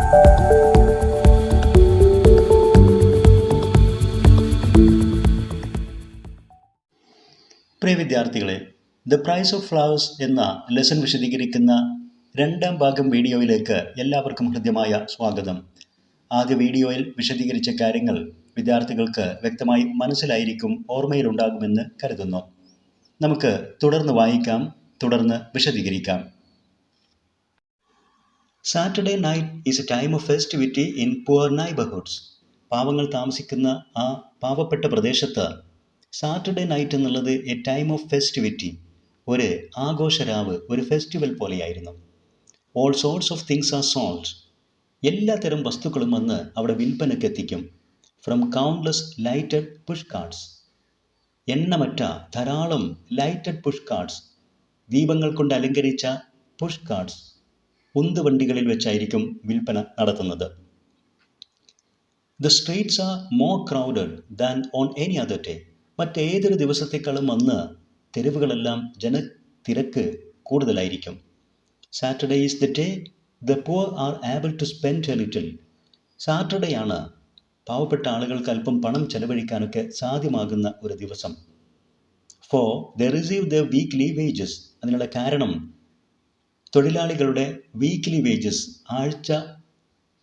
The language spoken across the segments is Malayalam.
പ്രിയ വിദ്യാർത്ഥികളെ, ദ പ്രൈസ് ഓഫ് ഫ്ലവേഴ്സ് എന്ന ലെസൺ വിശദീകരിക്കുന്ന രണ്ടാം ഭാഗം വീഡിയോയിലേക്ക് എല്ലാവർക്കും ഹൃദ്യമായ സ്വാഗതം. ആദ്യ വീഡിയോയിൽ വിശദീകരിച്ച കാര്യങ്ങൾ വിദ്യാർത്ഥികൾക്ക് വ്യക്തമായി മനസ്സിലായിരിക്കും, ഓർമ്മയിലുണ്ടാകുമെന്ന് കരുതുന്നു. നമുക്ക് തുടർന്ന് വായിക്കാം, തുടർന്ന് വിശദീകരിക്കാം. Saturday night is a time of festivity in poor neighbourhoods. പാവങ്ങൾ താമസിക്കുന്ന ആ പാവപ്പെട്ട പ്രദേശത്ത് സാറ്റർഡേ നൈറ്റ് എന്നുള്ളത് എ ടൈം ഓഫ് ഫെസ്റ്റിവിറ്റി, ഒരു ആഘോഷരാവ്, ഒരു ഫെസ്റ്റിവൽ പോലെയായിരുന്നു. All sorts of things are sold. എല്ലാത്തരം വസ്തുക്കളും വന്ന് അവിടെ വിൽപ്പനയ്ക്ക് എത്തിക്കും. From countless lighted pushcarts, എണ്ണമറ്റ ധാരാളം ലൈറ്റഡ് പുഷ് കാർഡ്സ്, ദീപങ്ങൾ കൊണ്ട് അലങ്കരിച്ച പുഷ് കാർഡ്സ്, ഉന്തുവണ്ടികളിൽ വെച്ചായിരിക്കും വിൽപ്പന നടത്തുന്നത്. The streets are more crowded than on any other day. മറ്റേതൊരു ദിവസത്തേക്കാളും അന്ന് തെരുവുകളെല്ലാം ജനത്തിരക്ക് കൂടുതലായിരിക്കും. Saturday is the day the poor are able to spend a little. Saturday ആണ് പാവപ്പെട്ട ആളുകൾക്ക് അല്പം പണം ചെലവഴിക്കാനൊക്കെ സാധ്യമാകുന്ന ഒരു ദിവസം. For they receive the weekly wages. അതിനുള്ള കാരണം തൊഴിലാളികളുടെ വീക്ക്ലി വേജസ്, ആഴ്ച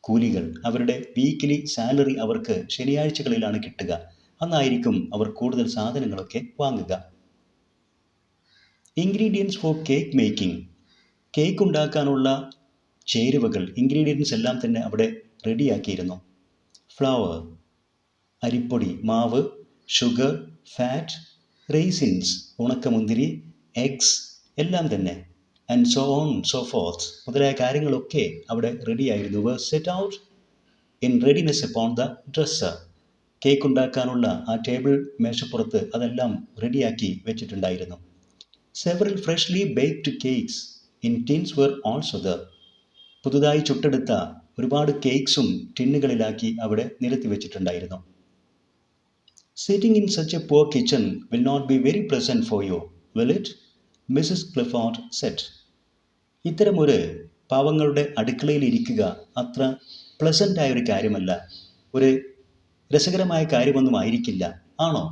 കൂലികൾ, അവരുടെ വീക്ക്ലി സാലറി അവർക്ക് ശനിയാഴ്ചകളിലാണ് കിട്ടുക. അന്നായിരിക്കും അവർ കൂടുതൽ സാധനങ്ങളൊക്കെ വാങ്ങുക. Ingredients for cake making. Cake ഉണ്ടാക്കാനുള്ള ചേരുവകൾ, ഇൻഗ്രീഡിയൻസ് എല്ലാം തന്നെ അവിടെ റെഡിയാക്കിയിരുന്നു. ഫ്ലവർ, അരിപ്പൊടി, മാവ്, ഷുഗർ, ഫാറ്റ്, റേസിൻസ്, ഉണക്കമുന്തിരി, എഗ്സ്, എല്ലാം തന്നെ, and so on so forth, മുതലായ കാര്യങ്ങളൊക്കെ അവിടെ റെഡിയായിരുന്നു. Were set out in readiness upon the dresser. Cake ഉണ്ടാക്കാനുള്ള ആ ടേബിൾ, മേശപ്പുറത്ത് അതെല്ലാം റെഡിയാക്കി വെച്ചിട്ടുണ്ടായിരുന്നു. Several freshly baked cakes in tins were also there. പുതുതായി ചുട്ടെടുത്ത ഒരുപാട് കേക്ക്സും ടിന്നുകളിലാക്കി അവിടെ നിരത്തി വെച്ചിട്ടുണ്ടായിരുന്നു. Sitting in such a poor kitchen will not be very pleasant for you, will it? Mrs Clifford set. ഇത്തരമൊരു പാവങ്ങളുടെ അടുക്കളയിൽ ഇരിക്കുക അത്ര പ്ലസൻ്റായ ഒരു കാര്യമല്ല, ഒരു രസകരമായ കാര്യമൊന്നും ആയിരിക്കില്ല, ആണോ?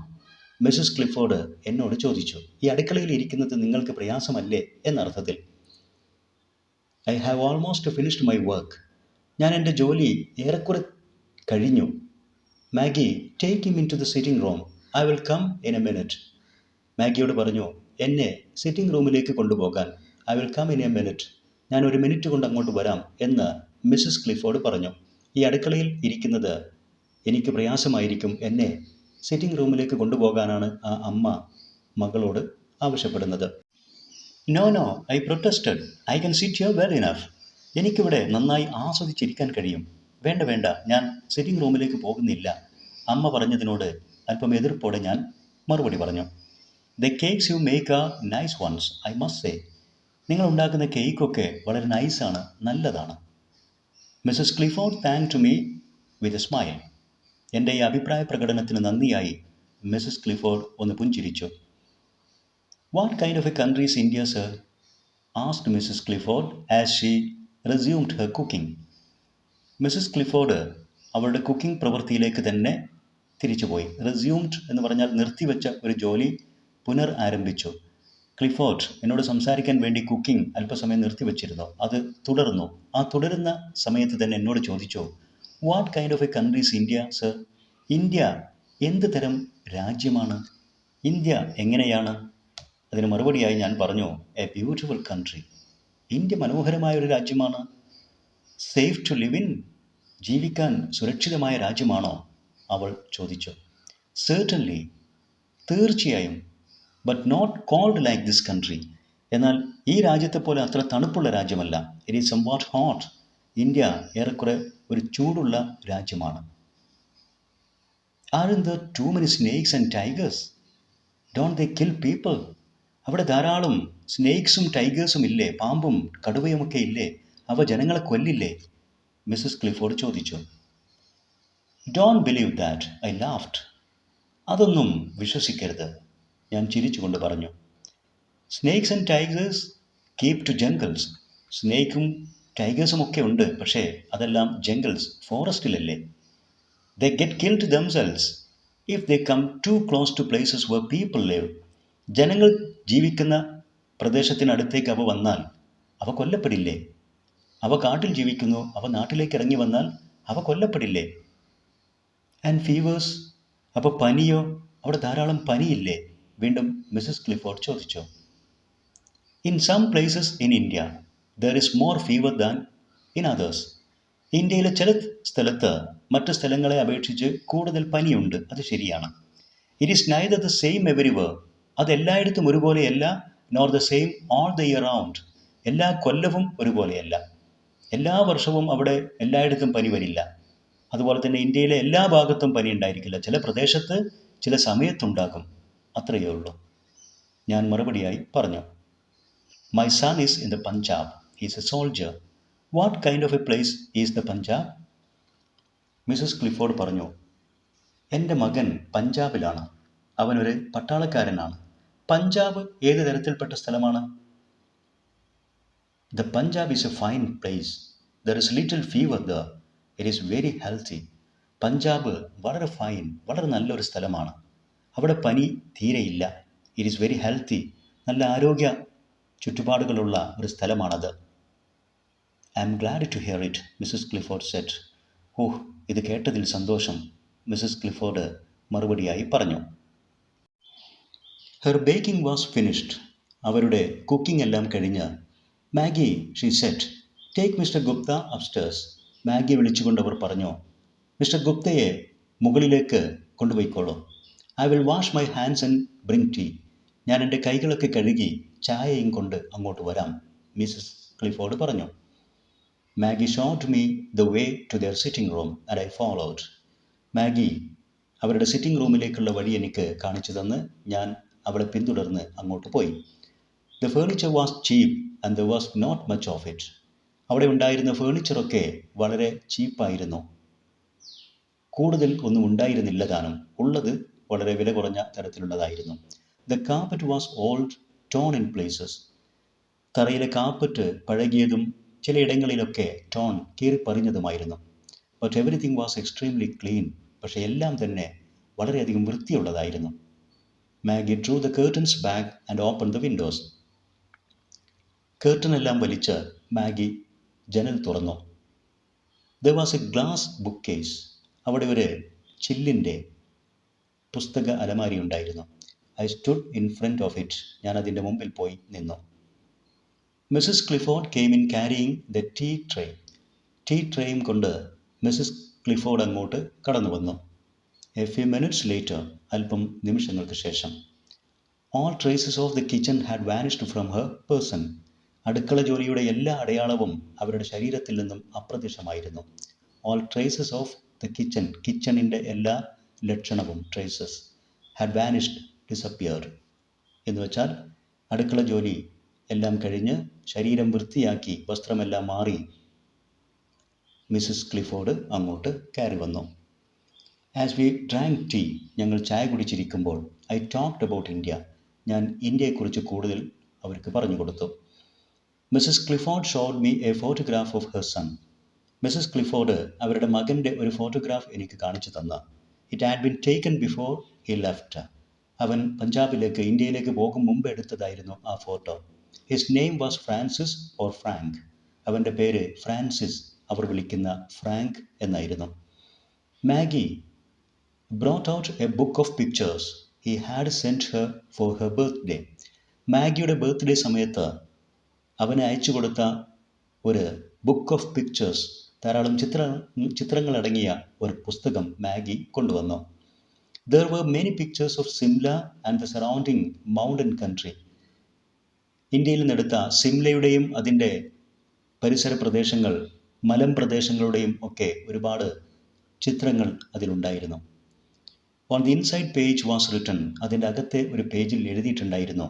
മിസ്സസ് ക്ലിഫോർഡ് എന്നോട് ചോദിച്ചു. ഈ അടുക്കളയിൽ ഇരിക്കുന്നത് നിങ്ങൾക്ക് പ്രയാസമല്ലേ എന്നർത്ഥത്തിൽ. I have almost finished my work. ഞാൻ എൻ്റെ ജോലി ഏറെക്കുറെ കഴിഞ്ഞു. Maggie, take him in to the sitting room, I will come in a minute. മാഗിയോട് പറഞ്ഞു, എന്നെ സിറ്റിംഗ് റൂമിലേക്ക് കൊണ്ടുപോകാൻ. I will come in a minute, ഞാൻ ഒരു മിനിറ്റ് കൊണ്ട് അങ്ങോട്ട് വരാം എന്ന് മിസ്സസ് ക്ലിഫോർഡ് പറഞ്ഞു. ഈ അടുക്കളയിൽ ഇരിക്കുന്നത് എനിക്ക് പ്രയാസമായിരിക്കും, എന്നെ സിറ്റിംഗ് റൂമിലേക്ക് കൊണ്ടുപോകാനാണ് ആ അമ്മ മകളോട് ആവശ്യപ്പെടുന്നത്. No no, I protested, I can sit here well enough. എനിക്കിവിടെ നന്നായി ആസ്വദിച്ചിരിക്കാൻ കഴിയും. വേണ്ട വേണ്ട, ഞാൻ സിറ്റിംഗ് റൂമിലേക്ക് പോകുന്നില്ല. അമ്മ പറഞ്ഞതിനോട് അല്പം എതിർപ്പോടെ ഞാൻ മറുപടി പറഞ്ഞു. The cakes you make are nice ones, I must say. നിങ്ങൾ ഉണ്ടാക്കുന്ന കേക്കൊക്കെ വളരെ നൈസാണ്, നല്ലതാണ്. Mrs Clifford thank to me with a smile. എൻ്റെ ഈ അഭിപ്രായ പ്രകടനത്തിന് നന്ദിയായി മിസ്സസ് ക്ലിഫോർഡ് ഒന്ന് പുഞ്ചിരിച്ചു. What kind of a country is India sir? Asked Mrs Clifford as she resumed her cooking. Mrs Clifford അവരുടെ കുക്കിംഗ് പ്രവൃത്തിയിലേക്ക് തന്നെ തിരിച്ചുപോയി. റെസ്യൂംഡ് എന്ന് പറഞ്ഞാൽ നിർത്തിവെച്ച ഒരു ജോലി പുനർ ആരംഭിച്ചു. ക്ലിഫോർഡ് എന്നോട് സംസാരിക്കാൻ വേണ്ടി കുക്കിംഗ് അല്പസമയം നിർത്തിവെച്ചിരുന്നു, അത് തുടർന്നു. ആ തുടരുന്ന സമയത്ത് തന്നെ എന്നോട് ചോദിച്ചു, what kind of a country is India sir? India എന്ത് തരം രാജ്യമാണ്? ഇന്ത്യ എങ്ങനെയാണ്? അതിന് മറുപടിയായി ഞാൻ പറഞ്ഞു, എ ബ്യൂട്ടിഫുൾ കൺട്രി. ഇന്ത്യ മനോഹരമായ ഒരു രാജ്യമാണ്. സേഫ് ടു ലിവ് ഇൻ, ജീവിക്കാൻ സുരക്ഷിതമായ രാജ്യമാണോ? അവൾ ചോദിച്ചു. സെർട്ടൻലി, തീർച്ചയായും. But not cold like this country. എന്നാൽ ഈ രാജ്യത്തെ പോലെ അത്ര തണുപ്പുള്ള രാജ്യമല്ല. It is somewhat hot. India ഏറെക്കുറെ ഒരു ചൂടുള്ള രാജ്യമാണ്. Aren't there too many snakes and tigers? Don't they kill people? അവിടെ ധാരാളം സ്നേക്സും ടൈഗേഴ്സും ഇല്ലേ? പാമ്പും കടുവയുമൊക്കെ ഇല്ലേ? അവ ജനങ്ങളെ കൊല്ലില്ലേ? മിസ്സസ് ക്ലിഫോർഡ് ചോദിച്ചു. Don't believe that, I laughed. അതൊന്നും വിശ്വസിക്കരുത്, ഞാൻ ചിരിച്ചുകൊണ്ട് പറഞ്ഞു. Snakes and tigers keep to jungles. സ്നേക്കും ടൈഗേഴ്സും ഒക്കെ ഉണ്ട്, പക്ഷേ അതെല്ലാം ജംഗിൾസ്, ഫോറസ്റ്റിലല്ലേ. They get killed themselves if they come too close to places where people live. ജനങ്ങൾ ജീവിക്കുന്ന പ്രദേശത്തിനടുത്തേക്ക് അവ വന്നാൽ അവ കൊല്ലപ്പെടില്ലേ? അവ കാട്ടിൽ ജീവിക്കുന്നു, അവ നാട്ടിലേക്ക് ഇറങ്ങി വന്നാൽ അവ കൊല്ലപ്പെടില്ലേ? ആൻഡ് ഫീവേഴ്സ്, അപ്പോൾ പനിയോ? അവിടെ ധാരാളം പനിയില്ലേ? വീണ്ടും മിസ്സസ് ക്ലിഫോർഡ് ചോദിച്ചു. In some places in India there is more fever than in others. ഇന്ത്യയിലെ ചില സ്ഥലത്ത് മറ്റ് സ്ഥലങ്ങളെ അപേക്ഷിച്ച് കൂടുതൽ പനിയുണ്ട്, അത് ശരിയാണ്. It is neither the same everywhere. അത് എല്ലായിടത്തും ഒരുപോലെയല്ല. Nor the same all the year round. എല്ലാ കൊല്ലവും ഒരുപോലെയല്ല. എല്ലാ വർഷവും അവിടെ എല്ലായിടത്തും പനി വരില്ല. അതുപോലെ തന്നെ ഇന്ത്യയിലെ എല്ലാ ഭാഗത്തും പനി ഉണ്ടായിരിക്കില്ല. ചില പ്രദേശത്ത് ചില സമയത്തുണ്ടാകും, അത്രയേ ഉള്ളൂ. ഞാൻ മറുപടിയായി പറഞ്ഞു, my son is in the Punjab, he's a soldier. What kind of a place is the Punjab? Mrs Clifford പറഞ്ഞു, എൻ്റെ മകൻ പഞ്ചാബിലാണ്. അവനൊരു പട്ടാളക്കാരനാണ്. പഞ്ചാബ് ഏത് തരത്തിൽപ്പെട്ട സ്ഥലമാണ്? The Punjab is a fine place. There is little fever there. It is very healthy. Punjab വളരെ ഫൈൻ, വളരെ നല്ലൊരു സ്ഥലമാണ്. അവിടെ പനി തീരെയില്ല. It is very healthy. നല്ല ആരോഗ്യ ചുറ്റുപാടുകളുള്ള ഒരു സ്ഥലമാണത്. I am glad to hear it, Mrs Clifford said. ഓഹ്, ഇത് കേട്ടതിൽ സന്തോഷം, മിസ്സസ് ക്ലിഫോർഡ് മറുപടിയായി പറഞ്ഞു. Her baking was finished. അവരുടെ കുക്കിംഗ് എല്ലാം കഴിഞ്ഞ്, Maggie, she said, take Mr Gupta upstairs. Maggi വിളിച്ചുകൊണ്ട് അവർ പറഞ്ഞു, മിസ്റ്റർ ഗുപ്തയെ മുകളിലേക്ക് കൊണ്ടുപോയിക്കോളൂ. I will wash my hands and bring tea. ഞാൻ എൻ്റെ കൈകളൊക്കെ കഴുകി ചായയും കൊണ്ട് അങ്ങോട്ട് വരാം, മിസ്സസ് ക്ലിഫോർഡ് പറഞ്ഞു. Maggie showed me the way to their sitting room and I followed. Maggie അവരുടെ സിറ്റിംഗ് റൂമിലേക്കുള്ള വഴി എനിക്ക് കാണിച്ചു തന്ന് ഞാൻ അവളെ പിന്തുടർന്ന് അങ്ങോട്ട് പോയി. The furniture was cheap and there was not much of it. അവിടെ ഉണ്ടായിരുന്ന ഫേർണിച്ചറൊക്കെ വളരെ ചീപ്പായിരുന്നു. കൂടുതൽ ഒന്നും ഉണ്ടായിരുന്നില്ല താനും. ഉള്ളത് വളരെ വില കുറഞ്ഞ തരത്തിലുള്ളതായിരുന്നു. The carpet was old, torn in places. തറയിലെ കാർപ്പറ്റ് പഴകിയതും ചിലയിടങ്ങളിലൊക്കെ ടോൺ കീറിപ്പറിഞ്ഞതുമായിരുന്നു. But everything was extremely clean. പക്ഷേ എല്ലാം തന്നെ വളരെയധികം വൃത്തിയുള്ളതായിരുന്നു. Maggie drew the curtains back and open the windows. കേർട്ടനെല്ലാം വലിച്ച് മാഗി ജനൽ തുറന്നു. There was a glass bookcase. അവിടെ ഒരു ചില്ലിൻ്റെ പുസ്തക അലമാരി ഉണ്ടായിരുന്നു. I stood in front of it. ഞാൻ അതിൻ്റെ മുമ്പിൽ പോയി നിന്നു. Mrs Clifford came in carrying the tea tray. Tea ട്രേയും കൊണ്ട് മിസ്സസ് ക്ലിഫോർഡ് അങ്ങോട്ട് കടന്നു വന്നു. എ ഫ്യൂ മിനിറ്റ്സ് ലേറ്റർ, അല്പം നിമിഷങ്ങൾക്ക് ശേഷം, all traces of the kitchen had vanished from her person. അടുക്കള ജോലിയുടെ എല്ലാ അടയാളവും അവരുടെ ശരീരത്തിൽ നിന്നും അപ്രത്യക്ഷമായിരുന്നു. All traces of the kitchen, കിച്ചണിൻ്റെ എല്ലാ ലക്ഷണവും, ട്രേസസ്, ഹാഡ് വാനിഷ്ഡ്, ഡിസപ്പിയർഡ് എന്ന് വെച്ചാൽ അടുക്കള ജോലി എല്ലാം കഴിഞ്ഞ് ശരീരം വൃത്തിയാക്കി വസ്ത്രമെല്ലാം മാറി മിസ്സസ് ക്ലിഫോർഡ് അങ്ങോട്ട് കയറി വന്നു. ആസ് വി ഡ്രാങ്ക് ടീ, ഞങ്ങൾ ചായ കുടിച്ചിരിക്കുമ്പോൾ, ഐ ടോക്ക്ഡ് അബൌട്ട് ഇന്ത്യ, ഞാൻ ഇന്ത്യയെക്കുറിച്ച് കൂടുതൽ അവർക്ക് പറഞ്ഞു കൊടുത്തു. Mrs Clifford showed me a photograph of her son. Mrs Clifford അവരുടെ മകൻ്റെ ഒരു ഫോട്ടോഗ്രാഫ് എനിക്ക് കാണിച്ചു തന്ന. It had been taken before he left. അവൻ പഞ്ചാബിലേക്ക്, ഇന്ത്യയിലേക്ക് പോകും മുമ്പ് എടുത്തതായിരുന്നു ആ photo. His name was Francis or Frank. അവൻ്റെ പേര് ഫ്രാൻസിസ്, അവർ വിളിക്കുന്ന ഫ്രാങ്ക് എന്നായിരുന്നു. Maggie brought out a book of pictures he had cent her for her birthday. മാഗിയുടെ ബർത്ത്ഡേ സമയത്ത് അവന് അയച്ചു കൊടുത്ത ഒരു ബുക്ക് ഓഫ് പിക്ചേഴ്സ്, ധാരാളം ചിത്രങ്ങളടങ്ങിയ ഒരു പുസ്തകം മാഗി കൊണ്ടുവന്നു. There were many pictures of Simla and the surrounding mountain country. ഇന്ത്യയിൽ നിന്നെടുത്ത സിംലയുടെയും അതിൻ്റെ പരിസര പ്രദേശങ്ങൾ, മലം പ്രദേശങ്ങളുടെയും ഒക്കെ ഒരുപാട് ചിത്രങ്ങൾ അതിലുണ്ടായിരുന്നു. On the inside page was written, അതിൻ്റെ അകത്തെ ഒരു പേജിൽ എഴുതിയിട്ടുണ്ടായിരുന്നു,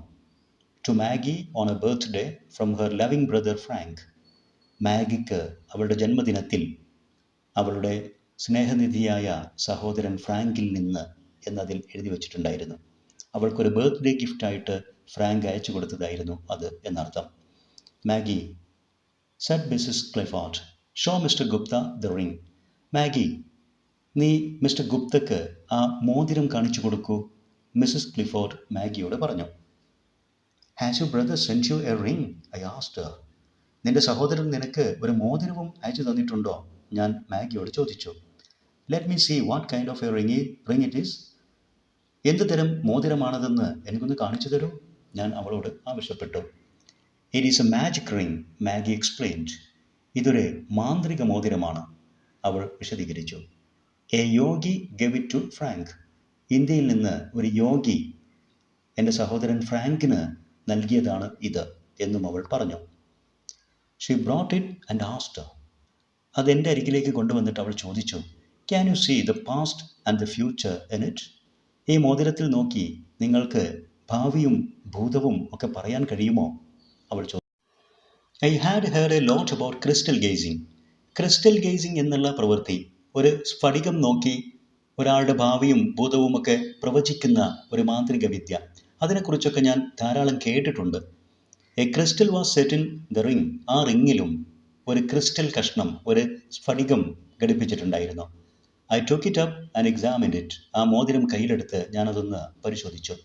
to Maggie on a birthday from her loving brother Frank. മാഗിക്ക് അവളുടെ ജന്മദിനത്തിൽ അവളുടെ സ്നേഹനിധിയായ സഹോദരൻ ഫ്രാങ്കിൽ നിന്ന് എന്നതിൽ എഴുതി വച്ചിട്ടുണ്ടായിരുന്നു. അവൾക്കൊരു ബർത്ത്ഡേ ഗിഫ്റ്റായിട്ട് ഫ്രാങ്ക് അയച്ചു കൊടുത്തതായിരുന്നു അത് എന്നർത്ഥം. Maggi said Mrs. Clifford. Show Mr. Gupta the ring. Maggi, നീ മിസ്റ്റർ ഗുപ്തക്ക് ആ മോതിരം കാണിച്ചു കൊടുക്കൂ, മിസ്സസ് ക്ലിഫോർഡ് മാഗിയോട് പറഞ്ഞു. Has you brother send you A ring? I asked Har. നിന്റെ സഹോദരൻ നിനക്ക് ഒരു മോതിരവും അയച്ചു തന്നിട്ടുണ്ടോ? ഞാൻ മാഗിയോട് ചോദിച്ചു. Let me see what kind of a ring it is. എന്ത് തരം മോതിരമാണതെന്ന് എനിക്കൊന്ന് കാണിച്ചു തരൂ, ഞാൻ അവളോട് ആവശ്യപ്പെട്ടു. It is a magic ring, Maggie explained. ഇതൊരു മാന്ത്രിക മോതിരമാണ്, അവൾ വിശദീകരിച്ചു. A yogi gave it to Frank. ഇന്ത്യയിൽ നിന്ന് ഒരു യോഗി എൻ്റെ സഹോദരൻ ഫ്രാങ്കിന് നൽകിയതാണ് ഇത് എന്നും അവൾ പറഞ്ഞു. She brought it and asked. അതെൻ്റെ അരികിലേക്ക് കൊണ്ടുവന്നിട്ട് അവൾ ചോദിച്ചു, can you see the past and the future in it? ഈ മോതിരത്തിൽ നോക്കി നിങ്ങൾക്ക് ഭാവിയും ഭൂതവും ഒക്കെ പറയാൻ കഴിയുമോ? അവൾ ചോദിച്ചു. I had heard a lot about crystal gazing. Crystal gazing എന്നുള്ള പ്രവൃത്തി, ഒരു സ്ഫടികം നോക്കി ഒരാളുടെ ഭാവിയും ഭൂതവും ഒക്കെ പ്രവചിക്കുന്ന ഒരു മാന്ത്രിക വിദ്യ, അതിനെക്കുറിച്ചൊക്കെ ഞാൻ ധാരാളം കേട്ടിട്ടുണ്ട്. A crystal was set in the ring. ആ റിങ്ങിലും ഒരു ക്രിസ്റ്റൽ കഷ്ണം, ഒരു സ്ഫടികം ഘടിപ്പിച്ചിട്ടുണ്ടായിരുന്നു. I took it up and examined it. ആ മോതിരം കയ്യിലെടുത്ത് ഞാനതൊന്ന് പരിശോധിച്ചു.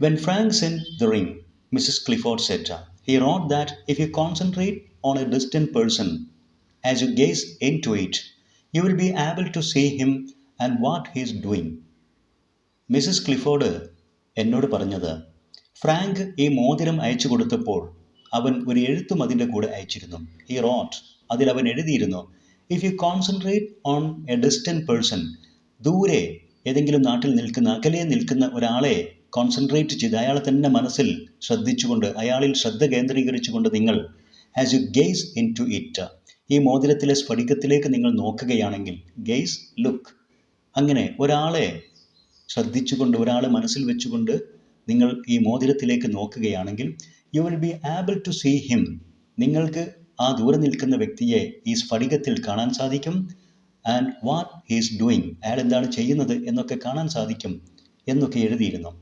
When Frank sent the ring, Mrs Clifford said, he wrote that if you concentrate on a distant person as you gaze into it, you will be able to see him and what he is doing. Mrs Clifford എന്നോട് പറഞ്ഞത്, ഫ്രാങ്ക് ഈ മോതിരം അയച്ചു കൊടുത്തപ്പോൾ അവൻ ഒരു എഴുത്തും അതിൻ്റെ കൂടെ അയച്ചിരുന്നു. ഹി റോട്ട്, അതിൽ അവൻ എഴുതിയിരുന്നു, if you concentrate on A distant person, ദൂരെ ഏതെങ്കിലും നാട്ടിൽ നിൽക്കുന്ന, അകലെ നിൽക്കുന്ന ഒരാളെ കോൺസെൻട്രേറ്റ് ചെയ്ത് അയാളെ തന്നെ മനസ്സിൽ ശ്രദ്ധിച്ചുകൊണ്ട്, അയാളിൽ ശ്രദ്ധ കേന്ദ്രീകരിച്ചുകൊണ്ട് നിങ്ങൾ as you gaze into it, ഈ മോതിരത്തിലെ സ്ഫടികത്തിലേക്ക് നിങ്ങൾ നോക്കുകയാണെങ്കിൽ, ഗെയ്സ് ലുക്ക്, അങ്ങനെ ഒരാളെ ശ്രദ്ധിച്ചുകൊണ്ട്, ഒരാളെ മനസ്സിൽ വെച്ചുകൊണ്ട് നിങ്ങൾ ഈ മോതിരത്തിലേക്ക് നോക്കുകയാണെങ്കിൽ, you will be able to see him, നിങ്ങൾക്ക് ആ ദൂരെ നിൽക്കുന്ന വ്യക്തിയെ ഈ സ്ഫടികത്തിൽ കാണാൻ സാധിക്കും. ആൻഡ് വാട്ട് ഹീസ് ഡൂയിങ്, അയാൾ എന്താണ് ചെയ്യുന്നത് എന്നൊക്കെ കാണാൻ സാധിക്കും എന്നൊക്കെ എഴുതിയിരുന്നു.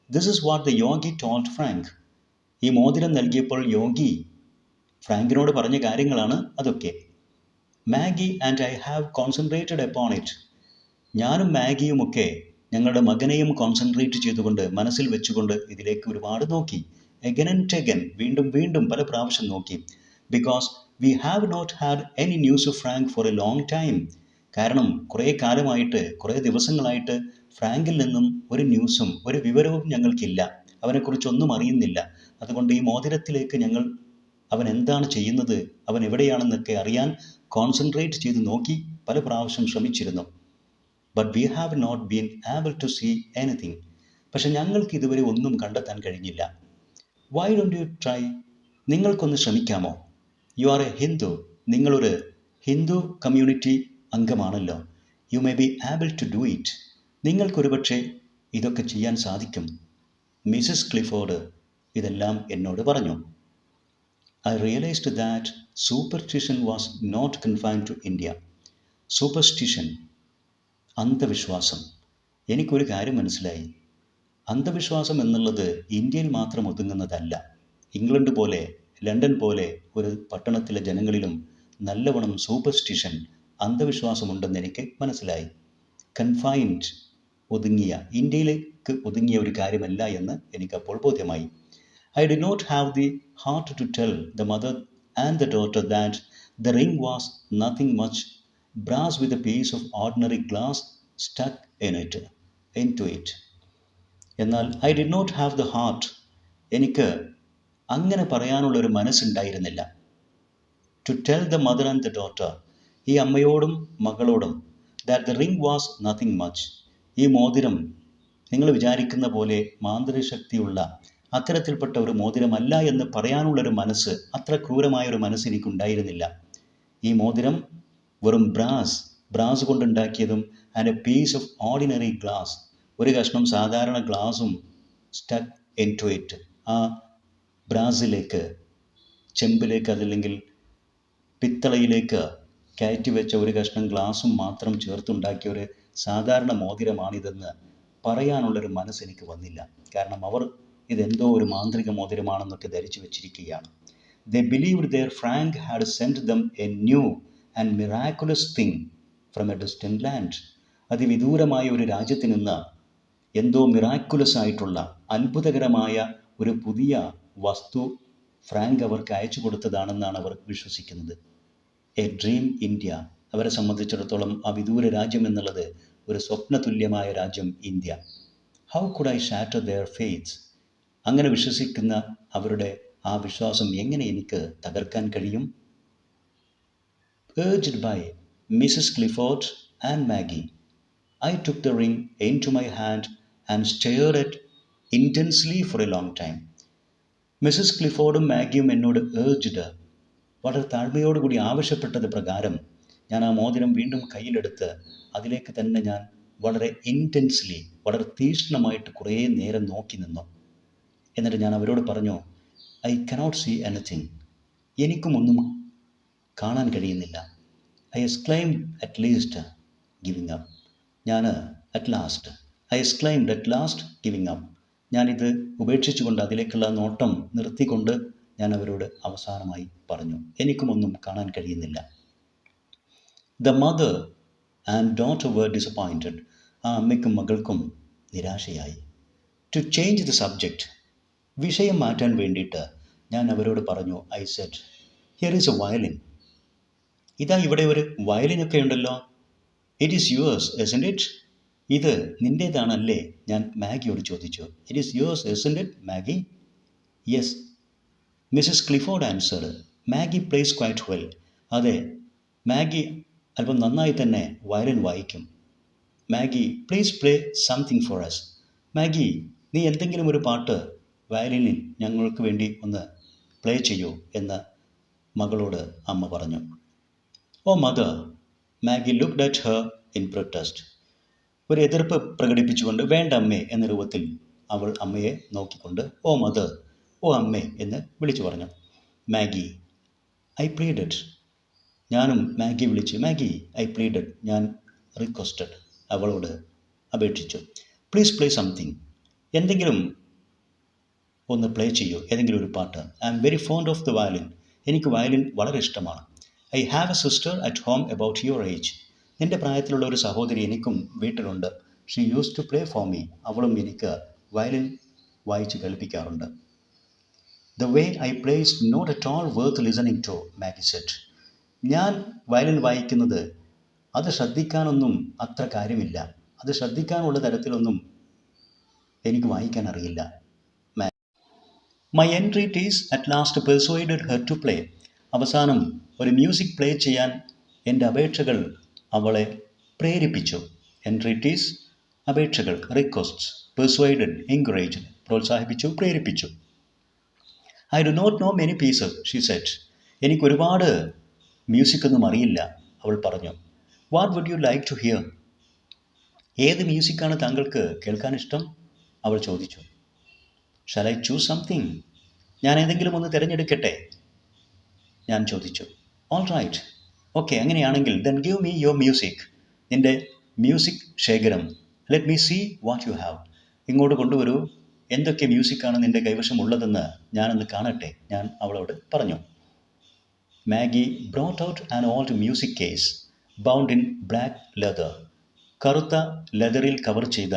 This is what the Yogi told Frank. ഈ മോതിരം നൽകിയപ്പോൾ യോഗി ഫ്രാങ്കിനോട് പറഞ്ഞ കാര്യങ്ങളാണ് അതൊക്കെ. Maggi and I have concentrated upon it. ഞാനും മാഗിയുമൊക്കെ ഞങ്ങളുടെ മകനെയും കോൺസെൻട്രേറ്റ് ചെയ്തുകൊണ്ട്, മനസ്സിൽ വെച്ചുകൊണ്ട് ഇതിലേക്ക് ഒരുപാട് നോക്കി. എഗൻ ആൻഡ് എഗൻ, വീണ്ടും വീണ്ടും പല പ്രാവശ്യം നോക്കി. Because we have not had any news of Frank for a long time. കാരണം കുറേ കാലമായിട്ട്, കുറേ ദിവസങ്ങളായിട്ട് ഫ്രാങ്കിൽ നിന്നും ഒരു ന്യൂസും ഒരു വിവരവും ഞങ്ങൾക്കില്ല. അവനെക്കുറിച്ചൊന്നും അറിയുന്നില്ല. അതുകൊണ്ട് ഈ മോതിരത്തിലേക്ക് ഞങ്ങൾ അവൻ എന്താണ് ചെയ്യുന്നത്, അവൻ എവിടെയാണെന്നൊക്കെ അറിയാൻ കോൺസെൻട്രേറ്റ് ചെയ്ത് നോക്കി പല പ്രാവശ്യം ശ്രമിച്ചിരുന്നു. But we have not been able to see anything. പക്ഷെ ഞങ്ങൾക്ക് ഇതുവരെ ഒന്നും കണ്ടെത്താൻ കഴിഞ്ഞില്ല. Why don't you try? നിങ്ങൾക്കൊന്ന് ശ്രമിക്കാമോ? യു ആർ എ ഹിന്ദു, നിങ്ങളൊരു ഹിന്ദു കമ്മ്യൂണിറ്റി അംഗമാണല്ലോ. You may be able to do it. നിങ്ങൾക്കൊരു പക്ഷേ ഇതൊക്കെ ചെയ്യാൻ സാധിക്കും. മിസ്സസ് ക്ലിഫോർഡ് ഇതെല്ലാം എന്നോട് പറഞ്ഞു. I realised that superstition was not confined to India. Superstition, അന്ധവിശ്വാസം. എനിക്കൊരു കാര്യം മനസ്സിലായി. അന്ധവിശ്വാസം എന്നുള്ളത് ഇന്ത്യയിൽ മാത്രം ഒതുങ്ങുന്നതല്ല. ഇംഗ്ലണ്ട് പോലെ, ലണ്ടൻ പോലെ ഒരു പട്ടണത്തിലെ ജനങ്ങളിലും നല്ലവണ്ണം സൂപ്പർസ്റ്റിഷൻ, അന്ധവിശ്വാസമുണ്ടെന്ന് എനിക്ക് മനസ്സിലായി. കൺഫൈൻഡ്, ഒതുങ്ങിയ, ഇന്ത്യയിലേക്ക് ഒതുങ്ങിയ ഒരു കാര്യമല്ല എന്ന് എനിക്കപ്പോൾ ബോധ്യമായി. I did not have the heart to tell the mother and the daughter that the ring was nothing much brass with a piece of ordinary glass stuck into it. എന്നാൽ I did not have the heart, എനിക്ക് അങ്ങനെ പറയാനുള്ളൊരു മനസ്സുണ്ടായിരുന്നില്ല. To tell the mother and the daughter, ഈ അമ്മയോടും മകളോടും, that the ring was nothing much, ഈ മോതിരം നിങ്ങൾ വിചാരിക്കുന്ന പോലെ മാന്ത്രിക ശക്തിയുള്ള അത്തരത്തിൽപ്പെട്ട ഒരു മോതിരമല്ല എന്ന് പറയാനുള്ളൊരു മനസ്സ്, അത്ര ക്രൂരമായൊരു മനസ്സ് എനിക്കുണ്ടായിരുന്നില്ല. ഈ മോതിരം വെറും ബ്രാസ് കൊണ്ടുണ്ടാക്കിയതും, and a piece of ordinary glass, ഒരു കഷ്ണം സാധാരണ ഗ്ലാസും സ്റ്റക്ക് ഇൻ ടു ഇറ്റ്, ആ ബ്രാസിലേക്ക്, ചെമ്പിലേക്ക്, അതല്ലെങ്കിൽ പിത്തളയിലേക്ക് കയറ്റി വെച്ച ഒരു കഷ്ണം ഗ്ലാസും മാത്രം ചേർത്തുണ്ടാക്കിയ ഒരു സാധാരണ മോതിരമാണിതെന്ന് പറയാനുള്ളൊരു മനസ്സെനിക്ക് വന്നില്ല. കാരണം അവർ ഇതെന്തോ ഒരു മാന്ത്രിക മോതിരമാണെന്നൊക്കെ ധരിച്ചു വെച്ചിരിക്കുകയാണ്. They believed their Frank had sent them a new and miraculous thing from a distant land. അതിവിദൂരമായ ഒരു രാജ്യത്ത് നിന്ന് എന്തോ മിറാക്കുലസ് ആയിട്ടുള്ള അത്ഭുതകരമായ ഒരു പുതിയ വസ്തു ഫ്രാങ്ക് അവർക്ക് അയച്ചു കൊടുത്തതാണെന്നാണ് അവർ വിശ്വസിക്കുന്നത്. A dream India. അവരെ സംബന്ധിച്ചിടത്തോളം ആ വിദൂര രാജ്യം എന്നുള്ളത് ഒരു സ്വപ്നതുല്യമായ രാജ്യം India. How could I shatter their faiths? അങ്ങനെ വിശ്വസിക്കുന്ന അവരുടെ ആ വിശ്വാസം എങ്ങനെ എനിക്ക് തകർക്കാൻ കഴിയും? Urged by Mrs. Clifford and Maggie, I took the ring into my hand and stared at intensely for a long time. Mrs ക്ലിഫോർഡും മാഗിയും എന്നോട് ഏർജ്ഡ്, വളരെ താഴ്മയോടുകൂടി ആവശ്യപ്പെട്ടത് പ്രകാരം ഞാൻ ആ മോതിരം വീണ്ടും കയ്യിലെടുത്ത് അതിലേക്ക് തന്നെ ഞാൻ വളരെ ഇൻറ്റൻസ്ലി, വളരെ തീക്ഷ്ണമായിട്ട് കുറേ നേരം നോക്കി നിന്നു. എന്നിട്ട് ഞാൻ അവരോട് പറഞ്ഞു, ഐ കനോട്ട് സീ എനിത്തിങ്. എനിക്കും ഒന്നും കാണാൻ കഴിയുന്നില്ല. I exclaimed at least giving up. I exclaimed at last giving up. ഞാനിത് ഉപേക്ഷിച്ചുകൊണ്ട് അതിലേക്കുള്ള നോട്ടം നിർത്തിക്കൊണ്ട് ഞാൻ അവരോട് അവസാനമായി പറഞ്ഞു, എനിക്കുമൊന്നും കാണാൻ കഴിയുന്നില്ല. The mother and daughter were disappointed. ആ അമ്മയ്ക്കും മകൾക്കും നിരാശയായി. ടു ചേഞ്ച് ദ സബ്ജക്റ്റ്, വിഷയം മാറ്റാൻ വേണ്ടിയിട്ട് ഞാൻ അവരോട് പറഞ്ഞു, I said, here is a violin. ഇതാ ഇവിടെ ഒരു വയലിനൊക്കെ ഉണ്ടല്ലോ. It is yours isn't it? ഇത് നിൻ്റേതാണല്ലേ? ഞാൻ മാഗിയോട് ചോദിച്ചു. It is yours isn't it, Maggie? Yes, Mrs Clifford answered. Maggie plays quite well. അതെ, മാഗി അല്പം നന്നായി തന്നെ വയലിൻ വായിക്കും. Maggie, please play something for us. Maggie, നീ എന്തെങ്കിലും ഒരു പാട്ട് വയലിനിൽ ഞങ്ങൾക്ക് വേണ്ടി ഒന്ന് പ്ലേ ചെയ്യൂ എന്ന് മകളോട് അമ്മ പറഞ്ഞു. Oh mother, Maggie looked at her in protest. ഒരു എതിർപ്പ് പ്രകടിപ്പിച്ചുകൊണ്ട്, വേണ്ട അമ്മേ എന്ന രൂപത്തിൽ അവൾ അമ്മയെ നോക്കിക്കൊണ്ട് ഓ മദർ, ഓ അമ്മേ എന്ന് വിളിച്ചു പറഞ്ഞു. Maggie, I pleaded. ഞാനും മാഗി വിളിച്ചു. Maggie, I pleaded. ഞാൻ റിക്വസ്റ്റഡ്, അവളോട് അപേക്ഷിച്ചു. Please play something. എന്തെങ്കിലും ഒന്ന് പ്ലേ ചെയ്യൂ, ഏതെങ്കിലും ഒരു പാട്ട്. I am very fond of the violin. എനിക്ക് വയലിൻ വളരെ ഇഷ്ടമാണ്. I have a sister at home about your age. നിൻ്റെ പ്രായത്തിലുള്ള ഒരു സഹോദരി എനിക്കും വീട്ടിലുണ്ട്. She used to play for me. അവളും എനിക്ക് വയലിൻ വായിച്ച് കേൾപ്പിക്കാറുണ്ട്. The way I play is not at all worth listening to, Maggie said. ഞാൻ വയലിൻ വായിക്കുന്നത് അത് ശ്രദ്ധിക്കാനൊന്നും അത്ര കാര്യമില്ല. അത് ശ്രദ്ധിക്കാനുള്ള തരത്തിലൊന്നും എനിക്ക് വായിക്കാൻ അറിയില്ല. My entreaties at last persuaded her to play. അവസാനം ഒരു മ്യൂസിക് പ്ലേ ചെയ്യാൻ എൻ്റെ അപേക്ഷകൾ അവളെ പ്രേരിപ്പിച്ചു. എൻട്രീറ്റീസ് അപേക്ഷകൾ, റിക്വസ്റ്റ്സ്, പെർsuaded എൻകറേജ്ഡ് പ്രോത്സാഹിപ്പിച്ചു, പ്രേരിപ്പിച്ചു. I do not know many pieces, she said. എനിക്കൊരുപാട് മ്യൂസിക്കൊന്നും അറിയില്ല, അവൾ പറഞ്ഞു. What would you like to hear? ഏത് മ്യൂസിക്കാണ് താങ്കൾക്ക് കേൾക്കാൻ ഇഷ്ടം? അവൾ ചോദിച്ചു. Shall I choose something? ഞാൻ ഏതെങ്കിലും ഒന്ന് തിരഞ്ഞെടുക്കട്ടെ? ഞാൻ ചോദിച്ചു. ഓൾ റൈറ്റ്, ഓക്കെ, അങ്ങനെയാണെങ്കിൽ then give me your music. നിൻ്റെ മ്യൂസിക് ശേഖരം. Let me see what you have. ഇങ്ങോട്ട് കൊണ്ടുവരൂ, എന്തൊക്കെ മ്യൂസിക്കാണ് നിൻ്റെ കൈവശം ഉള്ളതെന്ന് ഞാനൊന്ന് കാണട്ടെ, ഞാൻ അവളോട് പറഞ്ഞു. Maggi brought out an old music case bound in black leather. കറുത്ത ലെതറിൽ കവർ ചെയ്ത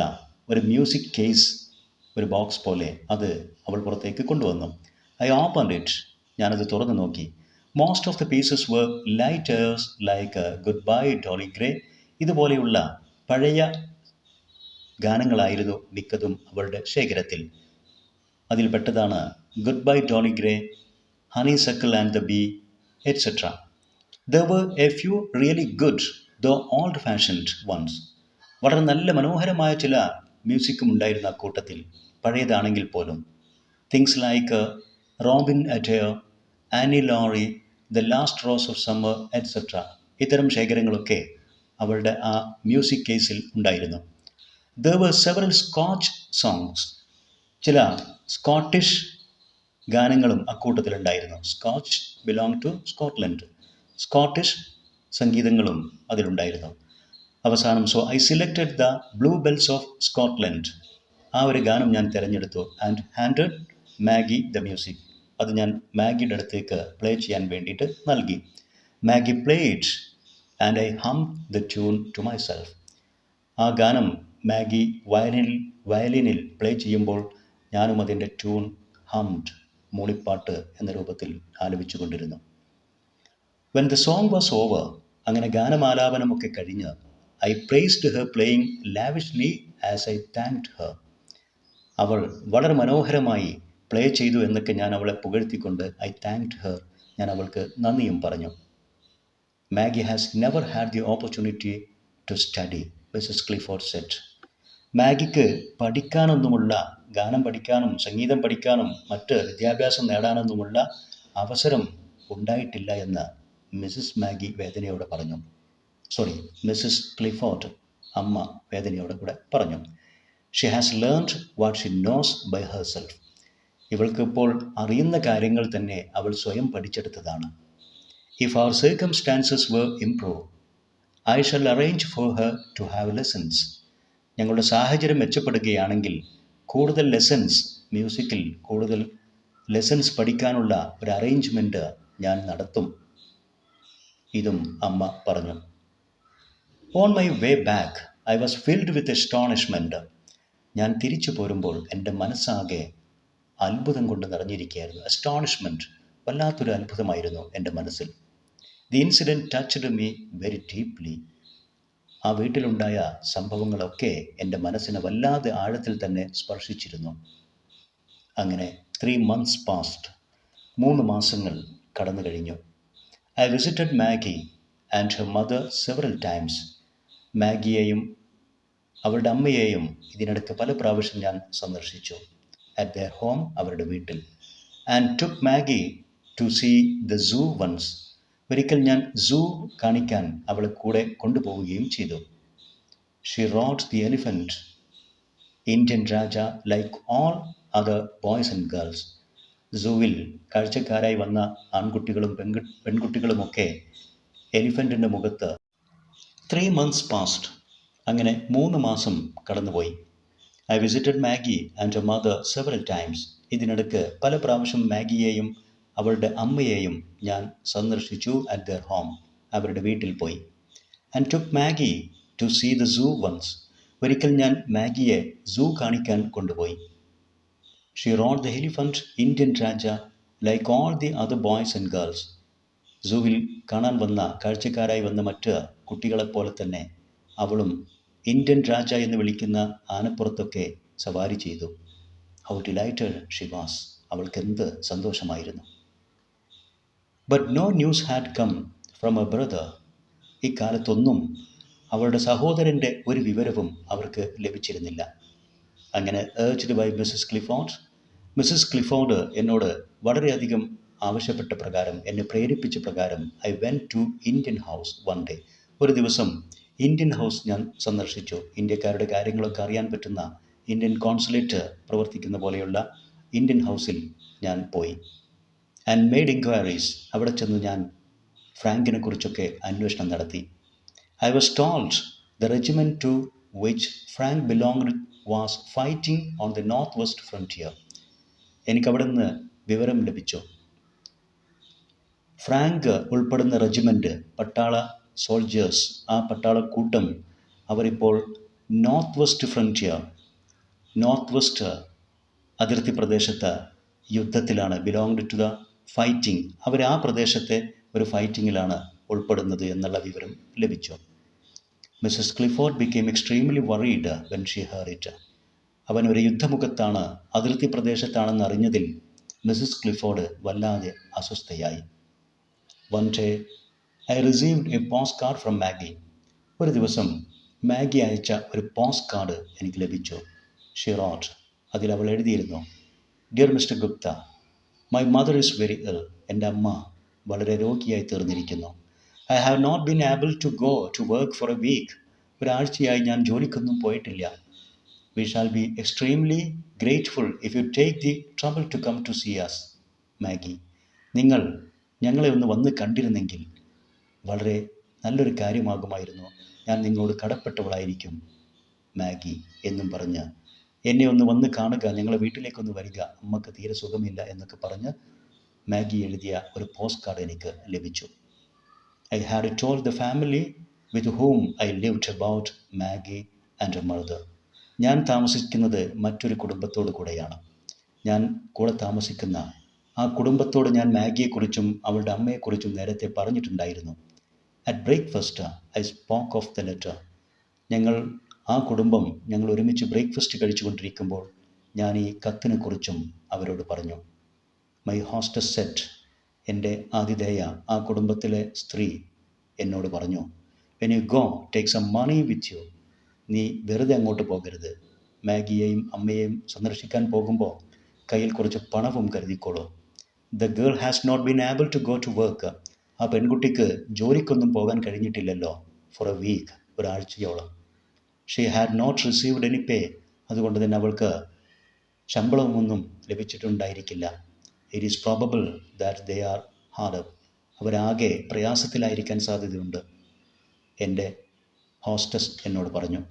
ഒരു മ്യൂസിക് കേസ്, ഒരു ബോക്സ് പോലെ, അത് അവൾ പുറത്തേക്ക് കൊണ്ടുവന്നു. I opened it. ഞാനത് തുറന്നു നോക്കി. Most of the pieces were lighters like goodbye Dolly Gray. ഇതുപോലെയുള്ള പഴയ ഗാനങ്ങളായിരുന്നു മിക്കതും അവളുടെ ശേഖരത്തിൽ. അതിൽപ്പെട്ടതാണ് goodbye Dolly Gray, honeysuckle and the bee, etcetera. There were a few really good though old fashioned ones. വളരെ നല്ല മനോഹരമായ ചില മ്യൂസിക്കും ഉണ്ടായിരുന്ന അക്കൂട്ടത്തിൽ, പഴയതാണെങ്കിൽ പോലും. Things like Robin Adair, Annie Laurie, the last rose of summer, etcetera. ഇത്തരം ശേഖരങ്ങളൊക്കെ അവളുടെ ആ മ്യൂസിക് കേസിൽ ഉണ്ടായിരുന്നു. There were several Scotch songs. ചില സ്കോട്ടിഷ് ഗാനങ്ങളും അക്കൂട്ടത്തിലുണ്ടായിരുന്നു. Scotch belong to Scotland. Scottish സംഗീതങ്ങളും അതിലുണ്ടായിരുന്നു. അവസാനം so I selected the bluebells of Scotland. ആ ഒരു ഗാനം ഞാൻ തിരഞ്ഞെടുത്തു. And handed Maggie the music. അത് ഞാൻ മാഗിയുടെ അടുത്തേക്ക് പ്ലേ ചെയ്യാൻ വേണ്ടിയിട്ട് നൽകി. Maggie played and I hum the tune to myself. ആ ഗാനം മാഗി വയലിനിൽ പ്ലേ ചെയ്യുമ്പോൾ ഞാനും അതിൻ്റെ ട്യൂൺ ഹംഡ്, മൂളിപ്പാട്ട് എന്ന രൂപത്തിൽ ആലപിച്ചു കൊണ്ടിരുന്നു. When the song was over, അങ്ങനെ ഗാനമാലാപനമൊക്കെ കഴിഞ്ഞ്, I praised her playing lavishly as I thanked her. അവൾ വളരെ മനോഹരമായി പ്ലേ ചെയ്തു എന്നൊക്കെ ഞാൻ അവളെ പുകഴ്ത്തിക്കൊണ്ട് ഐ താങ്ക്ഡ് ഹെർ, ഞാൻ അവൾക്ക് നന്ദിയും പറഞ്ഞു. Maggie has never had the opportunity to study, Mrs Clifford said. മാഗിക്ക് പഠിക്കാനൊന്നുമുള്ള, ഗാനം പഠിക്കാനും സംഗീതം പഠിക്കാനും മറ്റ് വിദ്യാഭ്യാസം നേടാനൊന്നുമുള്ള അവസരം ഉണ്ടായിട്ടില്ല എന്ന് മിസ്സസ് മാഗി വേദനയോടെ പറഞ്ഞു. മിസ്സസ് ക്ലിഫോർഡ് അമ്മ വേദനയോടെ കൂടെ പറഞ്ഞു. She has learned what she knows by herself. ഇവൾക്കിപ്പോൾ അറിയുന്ന കാര്യങ്ങൾ തന്നെ അവൾ സ്വയം പഠിച്ചെടുത്തതാണ്. If our circumstances were improve, I shall arrange for her to have lessons. ഞങ്ങളുടെ സാഹചര്യം മെച്ചപ്പെടുകയാണെങ്കിൽ കൂടുതൽ ലെസൺസ്, മ്യൂസിക്കിൽ കൂടുതൽ ലെസൺസ് പഠിക്കാനുള്ള ഒരു അറേഞ്ച്മെൻറ്റ് ഞാൻ നടത്തും. ഇതും അമ്മ പറഞ്ഞു. On my way back I was filled with astonishment. ഞാൻ തിരിച്ചു പോരുമ്പോൾ എൻ്റെ മനസ്സാകെ അത്ഭുതം കൊണ്ട് നിറഞ്ഞിരിക്കുകയായിരുന്നു. അസ്റ്റോണിഷ്മെൻറ്റ്, വല്ലാത്തൊരു അത്ഭുതമായിരുന്നു എൻ്റെ മനസ്സിൽ. The incident touched me very deeply. ആ വീട്ടിലുണ്ടായ സംഭവങ്ങളൊക്കെ എൻ്റെ മനസ്സിനെ വല്ലാതെ ആഴത്തിൽ തന്നെ സ്പർശിച്ചിരുന്നു. അങ്ങനെ 3 months passed. 3 മാസങ്ങൾ കടന്നു കഴിഞ്ഞു. I visited Maggie and her mother several times. മാഗിയെയും അവരുടെ അമ്മയെയും ഇതിനിടയ്ക്ക് പല പ്രാവശ്യം ഞാൻ സന്ദർശിച്ചു. അറ്റ് ദെയർ ഹോം, അവരുടെ വീട്ടിൽ. And took Maggie to see the zoo once. ഒരിക്കൽ ഞാൻ സൂ കാണിക്കാൻ അവളെ കൂടെ കൊണ്ടുപോവുകയും ചെയ്തു. She rode the elephant, Indian raja like all other boys and girls. സൂവിൽ കാഴ്ചക്കാരായി വന്ന ആൺകുട്ടികളും പെൺകുട്ടികളുമൊക്കെ എലിഫൻറ്റിൻ്റെ മുഖത്ത്. 3 months passed. അങ്ങനെ 3 മാസം കടന്നുപോയി. I visited Maggie and her mother several times. ഇതിനിടയ്ക്ക് പല പ്രാവശ്യം മാഗിയെയും അവളുടെ അമ്മയെയും ഞാൻ സന്ദർശിച്ചു. അറ്റ് ദെയർ ഹോം, അവരുടെ വീട്ടിൽ പോയി. And took Maggie to see the zoo once. ഒരിക്കൽ ഞാൻ മാഗിയെ സൂ കാണിക്കാൻ കൊണ്ടുപോയി. She rode the elephant, Indian raja like all the other boys and girls. സൂവിൽ കാണാൻ വന്ന, കാഴ്ചക്കാരായി വന്ന മറ്റ് കുട്ടികളെപ്പോലെ തന്നെ അവളും ഇന്ത്യൻ രാജ എന്ന് വിളിക്കുന്ന ആനപ്പുറത്തൊക്കെ സവാരി ചെയ്തു. How delighted she was. അവൾക്കെന്ത് സന്തോഷമായിരുന്നു. But no news had come from a brother. ഇക്കാലത്തൊന്നും അവളുടെ സഹോദരൻ്റെ ഒരു വിവരവും അവർക്ക് ലഭിച്ചിരുന്നില്ല. അങ്ങനെ ഏർജ്ഡ് ബൈ മിസ്സസ് ക്ലിഫോർഡ് എന്നോട് വളരെയധികം ആവശ്യപ്പെട്ട പ്രകാരം, എന്നെ പ്രേരിപ്പിച്ച പ്രകാരം, I went to Indian house one day. ഒരു ദിവസം ഇന്ത്യൻ ഹൗസ് ഞാൻ സന്ദർശിച്ചു. ഇന്ത്യക്കാരുടെ കാര്യങ്ങളൊക്കെ അറിയാൻ പറ്റുന്ന ഇന്ത്യൻ കോൺസുലേറ്റ് പ്രവർത്തിക്കുന്ന പോലെയുള്ള ഇന്ത്യൻ ഹൗസിൽ ഞാൻ പോയി. And made inquiries. അവിടെ ചെന്ന് ഞാൻ ഫ്രാങ്കിനെ കുറിച്ചൊക്കെ അന്വേഷണം നടത്തി. I was told the regiment to which Frank belonged was fighting on the North west Frontier. എനിക്കവിടെ നിന്ന് വിവരം ലഭിച്ചു. ഫ്രാങ്ക് ഉൾപ്പെടുന്ന റെജിമെൻറ്റ്, പട്ടാള സോൾജേഴ്സ്, ആ പട്ടാളക്കൂട്ടം അവരിപ്പോൾ north west frontier, north west അതിർത്തി പ്രദേശത്ത് യുദ്ധത്തിലാണ്. Belonged to the fighting. അവർ ആ പ്രദേശത്തെ ഒരു ഫൈറ്റിങ്ങിലാണ് ഉൾപ്പെടുന്നത് എന്നുള്ള വിവരം ലഭിച്ചു. Mrs Clifford became extremely worried when she heard it. അവൻ ഒരു യുദ്ധമുഖത്താണ്, അതിർത്തി പ്രദേശത്താണെന്ന് അറിഞ്ഞതിൽ മിസ്സസ് ക്ലിഫോർഡ് വല്ലാതെ അസ്വസ്ഥയായി. One day I received a postcard from Maggie. ഒരു ദിവസം മാഗി അയച്ച ഒരു പോസ്റ്റ് കാർഡ് എനിക്ക് ലഭിച്ചു. She wrote. അതിൽ അവൾ എഴുതിയിരുന്നു, dear Mr Gupta, my mother is very ill. എൻ്റെ അമ്മ വളരെ രോഗിയായി തീർന്നിരിക്കുന്നു. I have not been able to go to work for a week. ഒരാഴ്ചയായി ഞാൻ ജോലിക്കൊന്നും പോയിട്ടില്ല. We shall be extremely grateful if you take the trouble to come to see us. Maggie, നിങ്ങൾ ഞങ്ങളെ ഒന്ന് വന്ന് കണ്ടിരുന്നെങ്കിൽ വളരെ നല്ലൊരു കാര്യമാകുമായിരുന്നു. ഞാൻ നിങ്ങളോട് കടപ്പെട്ടവളായിരിക്കും മാഗി എന്നും പറഞ്ഞ് എന്നെ ഒന്ന് വന്ന് കാണുക, ഞങ്ങളെ വീട്ടിലേക്കൊന്ന് വരിക, അമ്മക്ക് തീരെ സുഖമില്ല എന്നൊക്കെ പറഞ്ഞ് മാഗി എഴുതിയ ഒരു പോസ്റ്റ് കാർഡ് എനിക്ക് ലഭിച്ചു. I had told the family with whom I lived about Maggie and her mother. ഞാൻ താമസിക്കുന്നത് മറ്റൊരു കുടുംബത്തോടു കൂടെയാണ്. ഞാൻ കൂടെ താമസിക്കുന്ന ആ കുടുംബത്തോട് ഞാൻ മാഗിയെക്കുറിച്ചും അവളുടെ അമ്മയെക്കുറിച്ചും നേരത്തെ പറഞ്ഞിട്ടുണ്ടായിരുന്നു. At breakfast I spoke of the letter. ഞങ്ങൾ ഒരുമിച്ച് ബ്രേക്ക്ഫാസ്റ്റ് കഴിച്ചുകൊണ്ടിരിക്കുമ്പോൾ ഞാൻ ഈ കത്തിനെക്കുറിച്ചും അവരോട് പറഞ്ഞു. മൈ ഹോസ്റ്റസ് സെറ്റ്, എൻ്റെ ആതിഥേയ, ആ കുടുംബത്തിലെ സ്ത്രീ എന്നോട് പറഞ്ഞു, when you go take some money with you. നീ വെറുതെ അങ്ങോട്ട് പോകരുത്. മാഗിയെയും അമ്മയെയും സന്ദർശിക്കാൻ പോകുമ്പോൾ കയ്യിൽ കുറച്ച് പണവും കരുതിക്കോളൂ. The girl has not been able to go to work. ആ പെൺകുട്ടിക്ക് ജോലിക്കൊന്നും പോകാൻ കഴിഞ്ഞിട്ടില്ലല്ലോ ഫോർ എ വീക്ക്, ഒരാഴ്ചയോളം. She had not received any pay. അതുകൊണ്ട് തന്നെ അവൾക്ക് ശമ്പളമൊന്നും ലഭിച്ചിട്ടുണ്ടായിരിക്കില്ല. It is probable that they are hard up. അവരാകെ പ്രയാസത്തിലായിരിക്കാൻ സാധ്യതയുണ്ട്, എൻ്റെ ഹോസ്റ്റസ് എന്നോട് പറഞ്ഞു.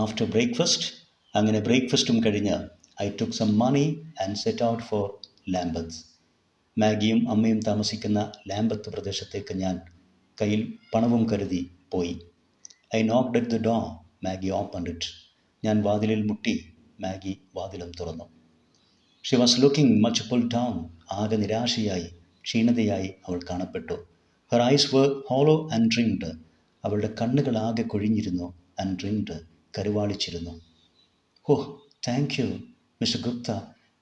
ആഫ്റ്റർ ബ്രേക്ക്ഫാസ്റ്റ്, അങ്ങനെ ബ്രേക്ക്ഫാസ്റ്റും കഴിഞ്ഞ് I took some money and set out for Lambeth. മാഗിയും അമ്മയും താമസിക്കുന്ന ലാംബത്ത് പ്രദേശത്തേക്ക് ഞാൻ കയ്യിൽ പണവും കരുതി പോയി. I knocked at the door. Maggie opened it. ഞാൻ വാതിലിൽ മുട്ടി. മാഗി വാതിലും തുറന്നു. She was looking much pulled down. ആകെ നിരാശയായി, ക്ഷീണതയായി അവൾ കാണപ്പെട്ടു. Her eyes were hollow and drinked. അവളുടെ കണ്ണുകൾ ആകെ കൊഴിഞ്ഞിരുന്നു. ആൻഡ് ഡ്രിങ്ക്ഡ്, കരുവാളിച്ചിരുന്നു. Oh, thank you Mister Gupta,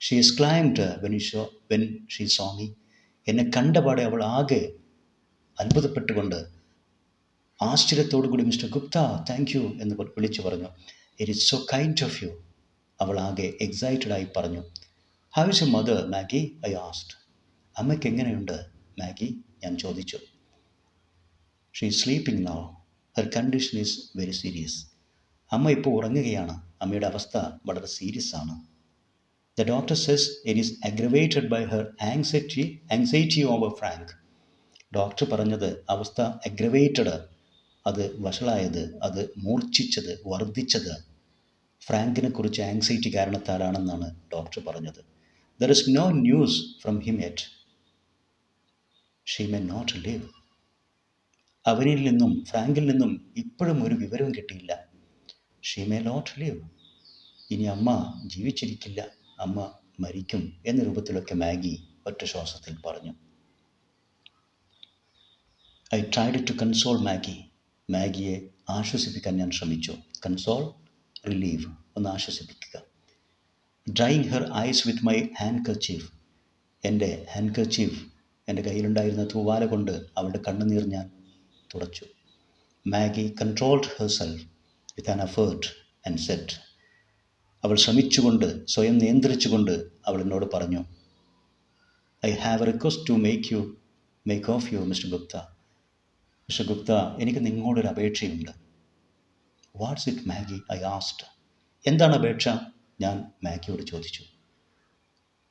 she exclaimed when she so me. എന്നെ കണ്ടപാടെ അവൾ ആകെ അത്ഭുതപ്പെട്ടുകൊണ്ട് ആശ്ചര്യത്തോടു കൂടി മിസ്റ്റർ ഗുപ്ത, താങ്ക് യു എന്ന് വിളിച്ചു പറഞ്ഞു. It is so kind of you. അവൾ ആകെ എക്സൈറ്റഡായി പറഞ്ഞു. How is your mother Maggie, I asked. അമ്മയ്ക്ക് എങ്ങനെയുണ്ട് മാഗി, ഞാൻ ചോദിച്ചു. She is sleeping now. Her condition is very serious. അമ്മ ഇപ്പോൾ ഉറങ്ങുകയാണ്. അമ്മയുടെ അവസ്ഥ വളരെ സീരിയസ് ആണ്. The doctor says it is aggravated by her anxiety over Frank. Doctor പറഞ്ഞത് അവസ്ഥ അഗ്രവേറ്റഡ്, അത് വഷളായത്, അത് മൂർച്ഛിച്ചത്, വർദ്ധിച്ചത് ഫ്രാങ്കിനെ കുറിച്ച് ആങ്സൈറ്റി കാരണത്താലാണെന്നാണ് ഡോക്ടർ പറഞ്ഞത്. There is no news from him yet. She may not live. അവനിൽ നിന്നും, ഫ്രാങ്കിൽ നിന്നും ഇപ്പോഴും ഒരു വിവരവും കിട്ടിയില്ല. She may not live. ഇനി അമ്മ ജീവിച്ചിരിക്കില്ല, അമ്മ മരിക്കും എന്ന രൂപത്തിലൊക്കെ മാഗി ഒറ്റ ശ്വാസത്തിൽ പറഞ്ഞു. I tried to console Maggie. മാഗിയെ ആശ്വസിപ്പിക്കാൻ ഞാൻ ശ്രമിച്ചു. കൺസോൾ, റിലീവ്, ഒന്ന് ആശ്വസിപ്പിക്കുക. Drying her eyes with my handkerchief. എൻ്റെ ഹാൻഡ്കർച്ചീഫ്, എൻ്റെ കയ്യിലുണ്ടായിരുന്ന തൂവാല കൊണ്ട് അവളുടെ കണ്ണുനീർ ഞാൻ തുടച്ചു. Maggie controlled herself with an effort and set. അവൾ ശ്രമിച്ചുകൊണ്ട്, സ്വയം നിയന്ത്രിച്ചുകൊണ്ട് അവൾ എന്നോട് പറഞ്ഞു, I have a request to make of you Mister Gupta. Mister Gupta, എനിക്ക് നിങ്ങളോടൊരു അപേക്ഷയുണ്ട്. What's it Maggie, I asked. എന്താണ് അപേക്ഷ, ഞാൻ മാഗിയോട് ചോദിച്ചു.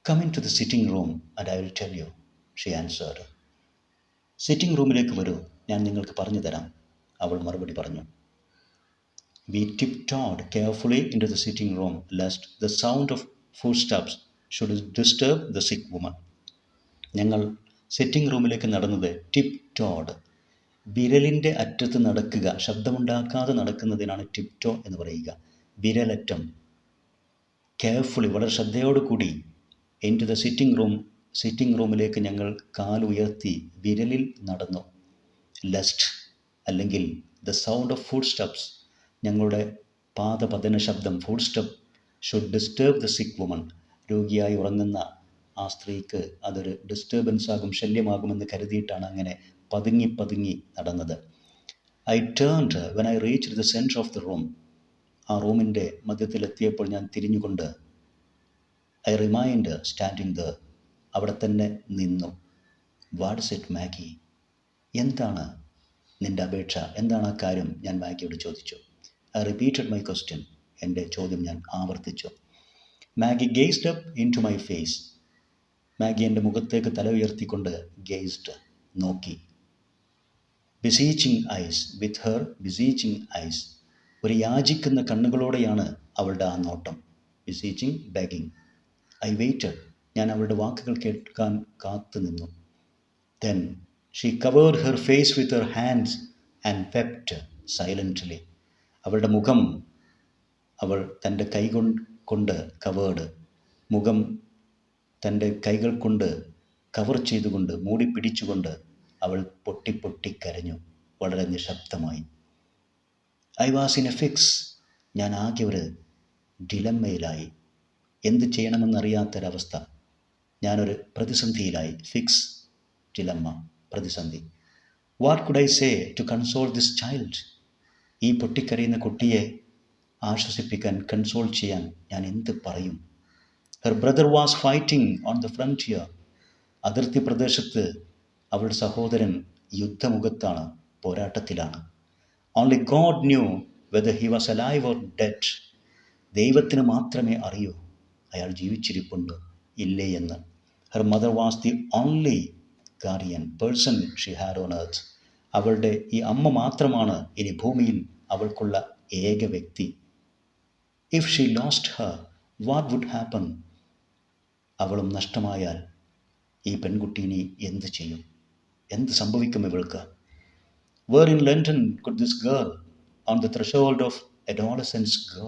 Come in to the sitting room and I will tell you, she answered. Sitting റൂമിലേക്ക് വരൂ, ഞാൻ നിങ്ങൾക്ക് പറഞ്ഞു തരാം, അവൾ മറുപടി പറഞ്ഞു. We tiptoed carefully into the sitting room lest the sound of footsteps should disturb the sick woman. ഞങ്ങൾ സിറ്റിംഗ് റൂമിലേക്ക് നടന്നത് ടിപ്ടോഡ്, വിരലിൻ്റെ അറ്റത്ത് നടക്കുക, ശബ്ദമുണ്ടാക്കാതെ നടക്കുന്നതിനാണ് ടിപ്ടോ എന്ന് പറയുക. വിരലറ്റം. കെയർഫുള്ളി, വളരെ ശ്രദ്ധയോടുകൂടി ഇൻ ടു ദ സിറ്റിംഗ് റൂമിലേക്ക് ഞങ്ങൾ കാലുയർത്തി വിരലിൽ നടന്നു. ലെസ്റ്റ്, അല്ലെങ്കിൽ the sound of food steps, ഞങ്ങളുടെ പാദപതന ശബ്ദം, food step, should disturb the സിക്ക് വുമൺ. രോഗിയായി ഉറങ്ങുന്ന ആ സ്ത്രീക്ക് അതൊരു ഡിസ്റ്റർബൻസ് ആകും, ശല്യമാകുമെന്ന് കരുതിയിട്ടാണ് അങ്ങനെ പതുങ്ങി പതുങ്ങി നടന്നത്. I turned when I reached the centre of the room. ആ റൂമിൻ്റെ മധ്യത്തിലെത്തിയപ്പോൾ ഞാൻ തിരിഞ്ഞുകൊണ്ട് ഐ റിമൈൻഡ് സ്റ്റാൻഡിങ് ദ, അവിടെ തന്നെ നിന്നു. വാട്ട്സ് ഇറ്റ് മാഗി, എന്താണ് നിൻ്റെ അപേക്ഷ, എന്താണ് ആ കാര്യം, ഞാൻ മാഗിയോട് ചോദിച്ചു. ഐ റിപ്പീറ്റഡ് മൈ ക്വസ്റ്റ്യൻ, എൻ്റെ ചോദ്യം ഞാൻ ആവർത്തിച്ചു. Maggie gazed up into my face. Maggie എൻ്റെ മുഖത്തേക്ക് തല ഉയർത്തിക്കൊണ്ട് ഗേസ്ഡ്, നോക്കി. Beseeching eyes, with her beseeching eyes, ഒരു യാചിക്കുന്ന കണ്ണുകളോടെയാണ് അവളുടെ ആ നോട്ടം. ബിസീച്ചിങ്, ബെഗിങ്. ഐ വെയിറ്റഡ്, ഞാൻ അവളുടെ വാക്കുകൾ കേൾക്കാൻ കാത്തു നിന്നു. Then she covered her face with her hands and wept silently. അവളുടെ മുഖം അവൾ തൻ്റെ കൊണ്ട് കവേർഡ്, മുഖം തൻ്റെ കൈകൾ കൊണ്ട് കവർ ചെയ്തുകൊണ്ട് മൂടി പിടിച്ചുകൊണ്ട് അവൾ പൊട്ടി കരഞ്ഞു, വളരെ നിശബ്ദമായി. I was in A fix. ഞാൻ ആകെ ഒരു ഡിലമ്മയിലായി, എന്ത് ചെയ്യണമെന്നറിയാത്തൊരവസ്ഥ. ഞാനൊരു പ്രതിസന്ധിയിലായി. ഫിക്സ്, ഡിലമ്മ, പ്രതിസന്ധി. What could I say to console this child? ഈ പൊട്ടിക്കരയുന്ന കുട്ടിയെ ആശ്വസിപ്പിക്കാൻ, കൺസോൾ ചെയ്യാൻ ഞാൻ എന്ത് പറയും? Her brother was fighting on the frontier. അതിർത്തി പ്രദേശത്ത് അവളുടെ സഹോദരൻ യുദ്ധമുഖത്താണ്, പോരാട്ടത്തിലാണ്. Only God knew whether he was alive or dead. ദൈവത്തിന് മാത്രമേ അറിയൂ അയാൾ ജീവിച്ചിരിപ്പുണ്ടോ ഇല്ലേ എന്ന്. Her mother was the only guardian person she had on earth. അവളുടെ ഈ അമ്മ മാത്രമാണ് ഇനി ഭൂമിയിൽ അവൾക്കുള്ള ഏക വ്യക്തി. If she lost her, what would happen? അവളും നഷ്ടമായാൽ ഈ പെൺകുട്ടി ഇനി എന്ത് ചെയ്യും? എന്ത് സംഭവിക്കും ഇവൾക്ക്? Where in London could this girl on the threshold of adolescence go?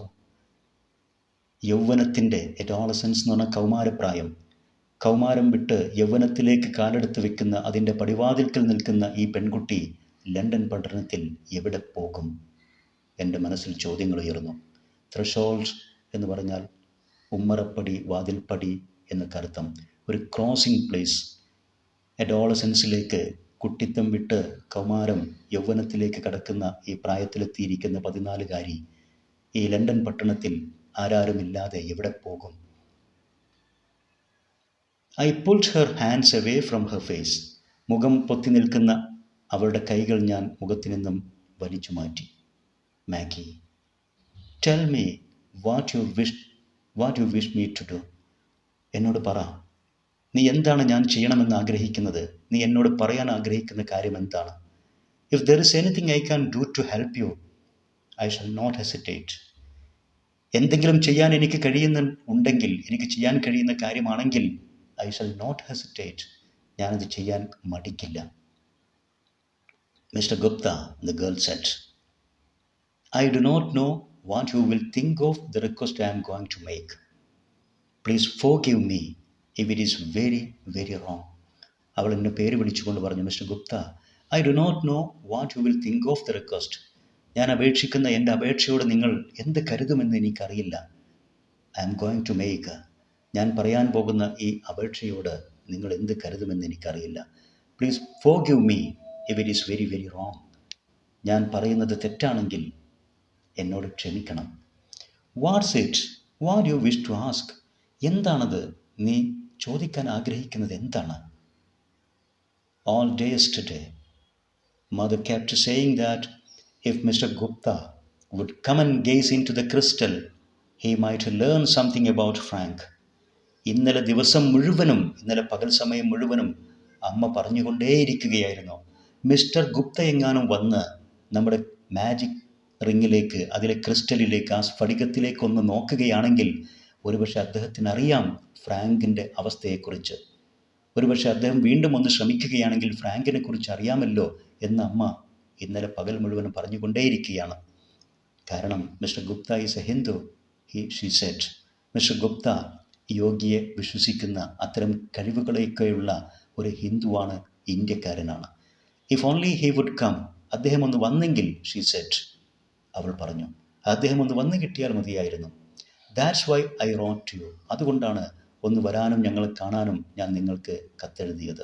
യൗവനത്തിൻ്റെ, അഡോളസൻസ് എന്ന് പറഞ്ഞാൽ കൗമാരപ്രായം, കൗമാരം വിട്ട് യൗവനത്തിലേക്ക് കാലെടുത്ത് വെക്കുന്ന, അതിൻ്റെ പടിവാതിൽക്കൽ നിൽക്കുന്ന ഈ പെൺകുട്ടി ലണ്ടൻ പട്ടണത്തിൽ എവിടെ പോകും? എൻ്റെ മനസ്സിൽ ചോദ്യങ്ങൾ ഉയർന്നു. ത്രെഷോൾഡ് എന്ന് പറഞ്ഞാൽ ഉമ്മറപ്പടി, വാതിൽപ്പടി എന്നൊക്കെ അർത്ഥം. ഒരു ക്രോസിംഗ് പ്ലേസ്. അഡോളസൻസിലേക്ക്, കുട്ടിത്തം വിട്ട് കൗമാരം യൗവനത്തിലേക്ക് കടക്കുന്ന ഈ പ്രായത്തിലെത്തിയിരിക്കുന്ന 14-കാരി ഈ ലണ്ടൻ പട്ടണത്തിൽ ആരാരുമില്ലാതെ എവിടെ പോകും? I pulled her hands away from her face. മുഖം പൊത്തി നിൽക്കുന്ന അവളുടെ കൈകൾ ഞാൻ മുഖത്തു നിന്നും വലിച്ചു മാറ്റി. Maggie, tell me what you wish me to do. എന്നോട് പറ, നീ എന്താണ് ഞാൻ ചെയ്യണമെന്ന് ആഗ്രഹിക്കുന്നത്? നീ എന്നോട് പറയാൻ ആഗ്രഹിക്കുന്ന കാര്യം എന്താണ്? If there is anything I can do to help you, I shall not hesitate. എന്തെങ്കിലും ചെയ്യാൻ എനിക്ക് കഴിയുന്നുണ്ടെങ്കിൽ, എനിക്ക് ചെയ്യാൻ കഴിയുന്ന കാര്യമാണെങ്കിൽ, ഐ ഷൽ നോട്ട് ഹെസിറ്റേറ്റ്, ഞാനത് ചെയ്യാൻ മടിക്കില്ല. Mister Gupta, the girl said, I do not know what you will think of the request I am going to make. Please forgive me if it is very very wrong. അവൾ എന്നെ പേര് വിളിച്ചുകൊണ്ട് പറഞ്ഞു, Mister Gupta, I do not know what you will think of the request. ഞാൻ അപേക്ഷിക്കുന്ന എൻ്റെ അപേക്ഷയോട് നിങ്ങൾ എന്ത് കരുതുമെന്ന് എനിക്കറിയില്ല. I am going to make, ഞാൻ പറയാൻ പോകുന്ന ഈ അപേക്ഷയോട് നിങ്ങൾ എന്ത് കരുതുമെന്ന് എനിക്കറിയില്ല. Please forgive me if it is very very wrong. ഞാൻ പറയുന്നത് തെറ്റാണെങ്കിൽ എന്നോട് ക്ഷമിക്കണം. What's it what you wish to ask? എന്താണത്? നീ ചോദിക്കാൻ ആഗ്രഹിക്കുന്നത് എന്താണ്? All day yesterday, Mother kept saying that if Mr. Gupta would come and gaze into the crystal, he might learn something about Frank. ഇന്നലെ ദിവസം മുഴുവനും, ഇന്നലെ പകൽ സമയം മുഴുവനും അമ്മ പറഞ്ഞുകൊണ്ടേയിരിക്കുകയായിരുന്നു, മിസ്റ്റർ ഗുപ്ത എങ്ങാനും വന്ന് നമ്മുടെ മാജിക് റിങ്ങിലേക്ക്, അതിലെ ക്രിസ്റ്റലിലേക്ക്, ആ സ്ഫടികത്തിലേക്കൊന്ന് നോക്കുകയാണെങ്കിൽ ഒരുപക്ഷെ അദ്ദേഹത്തിന് അറിയാം ഫ്രാങ്കിൻ്റെ അവസ്ഥയെക്കുറിച്ച്. ഒരുപക്ഷെ അദ്ദേഹം വീണ്ടും ഒന്ന് ശ്രമിക്കുകയാണെങ്കിൽ ഫ്രാങ്കിനെ കുറിച്ച് അറിയാമല്ലോ എന്ന് അമ്മ ഇന്നലെ പകൽ മുഴുവനും പറഞ്ഞുകൊണ്ടേയിരിക്കുകയാണ്. കാരണം Mister Gupta is a Hindu, she said. Mister Gupta യോഗിയെ വിശ്വസിക്കുന്ന, അത്തരം കഴിവുകളെയൊക്കെയുള്ള ഒരു ഹിന്ദുവാണ്, ഇന്ത്യക്കാരനാണ്. If only he would come, അദ്ദേഹം ഒന്ന് വന്നെങ്കിൽ, ഷീ സെഡ്, അവൾ പറഞ്ഞു, അദ്ദേഹം ഒന്ന് വന്നു കിട്ടിയാൽ മതിയായിരുന്നു. That's why I wrote to you, അതുകൊണ്ടാണ് ഒന്ന് വരാനും ഞങ്ങളെ കാണാനും ഞാൻ നിങ്ങൾക്ക് കത്തെഴുതിയത്.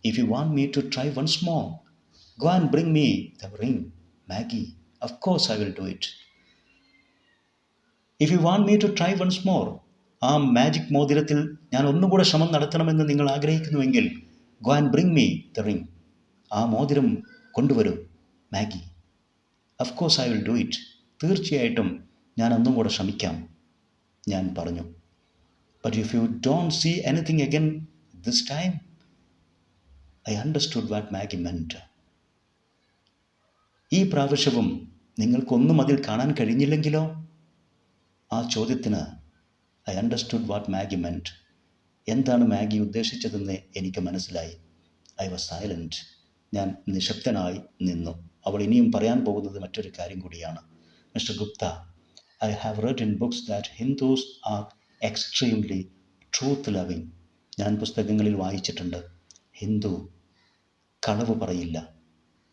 If you want me to try once more, go and bring me the ring, Maggie, of course I will do it. If you want me to try once more, ആ മാജിക് മോതിരത്തിൽ ഞാൻ ഒന്നുകൂടെ ശ്രമം നടത്തണമെന്ന് നിങ്ങൾ ആഗ്രഹിക്കുന്നുവെങ്കിൽ, go and bring me the ring, ആ മോതിരം കൊണ്ടുവരൂ Maggie, of course I will do it, തീർച്ചയായിട്ടും ഞാൻ ഒന്നും കൂടെ ശ്രമിക്കാം, ഞാൻ പറഞ്ഞു. But if you don't see anything again this time, I understood what Maggie meant. ഈ പ്രാവശ്യവും നിങ്ങൾക്കൊന്നും അതിൽ കാണാൻ കഴിഞ്ഞില്ലെങ്കിലോ? ആ ചോദ്യത്തിന് I understood what Maggie meant. എന്താണ് മാഗി ഉദ്ദേശിച്ചതെന്ന് എനിക്ക് മനസ്സിലായി. I was silent. ഞാൻ നിശബ്ദനായി നിന്നു. അവൾ ഇനിയും പറയാൻ പോകുന്നത് മറ്റൊരു കാര്യം കൂടിയാണ്. Mister Gupta, I have red in books that Hindus R extremely truth loving. ഞാൻ പുസ്തകങ്ങളിൽ വായിച്ചിട്ടുണ്ട്, ഹിന്ദു കളവ് പറയില്ല,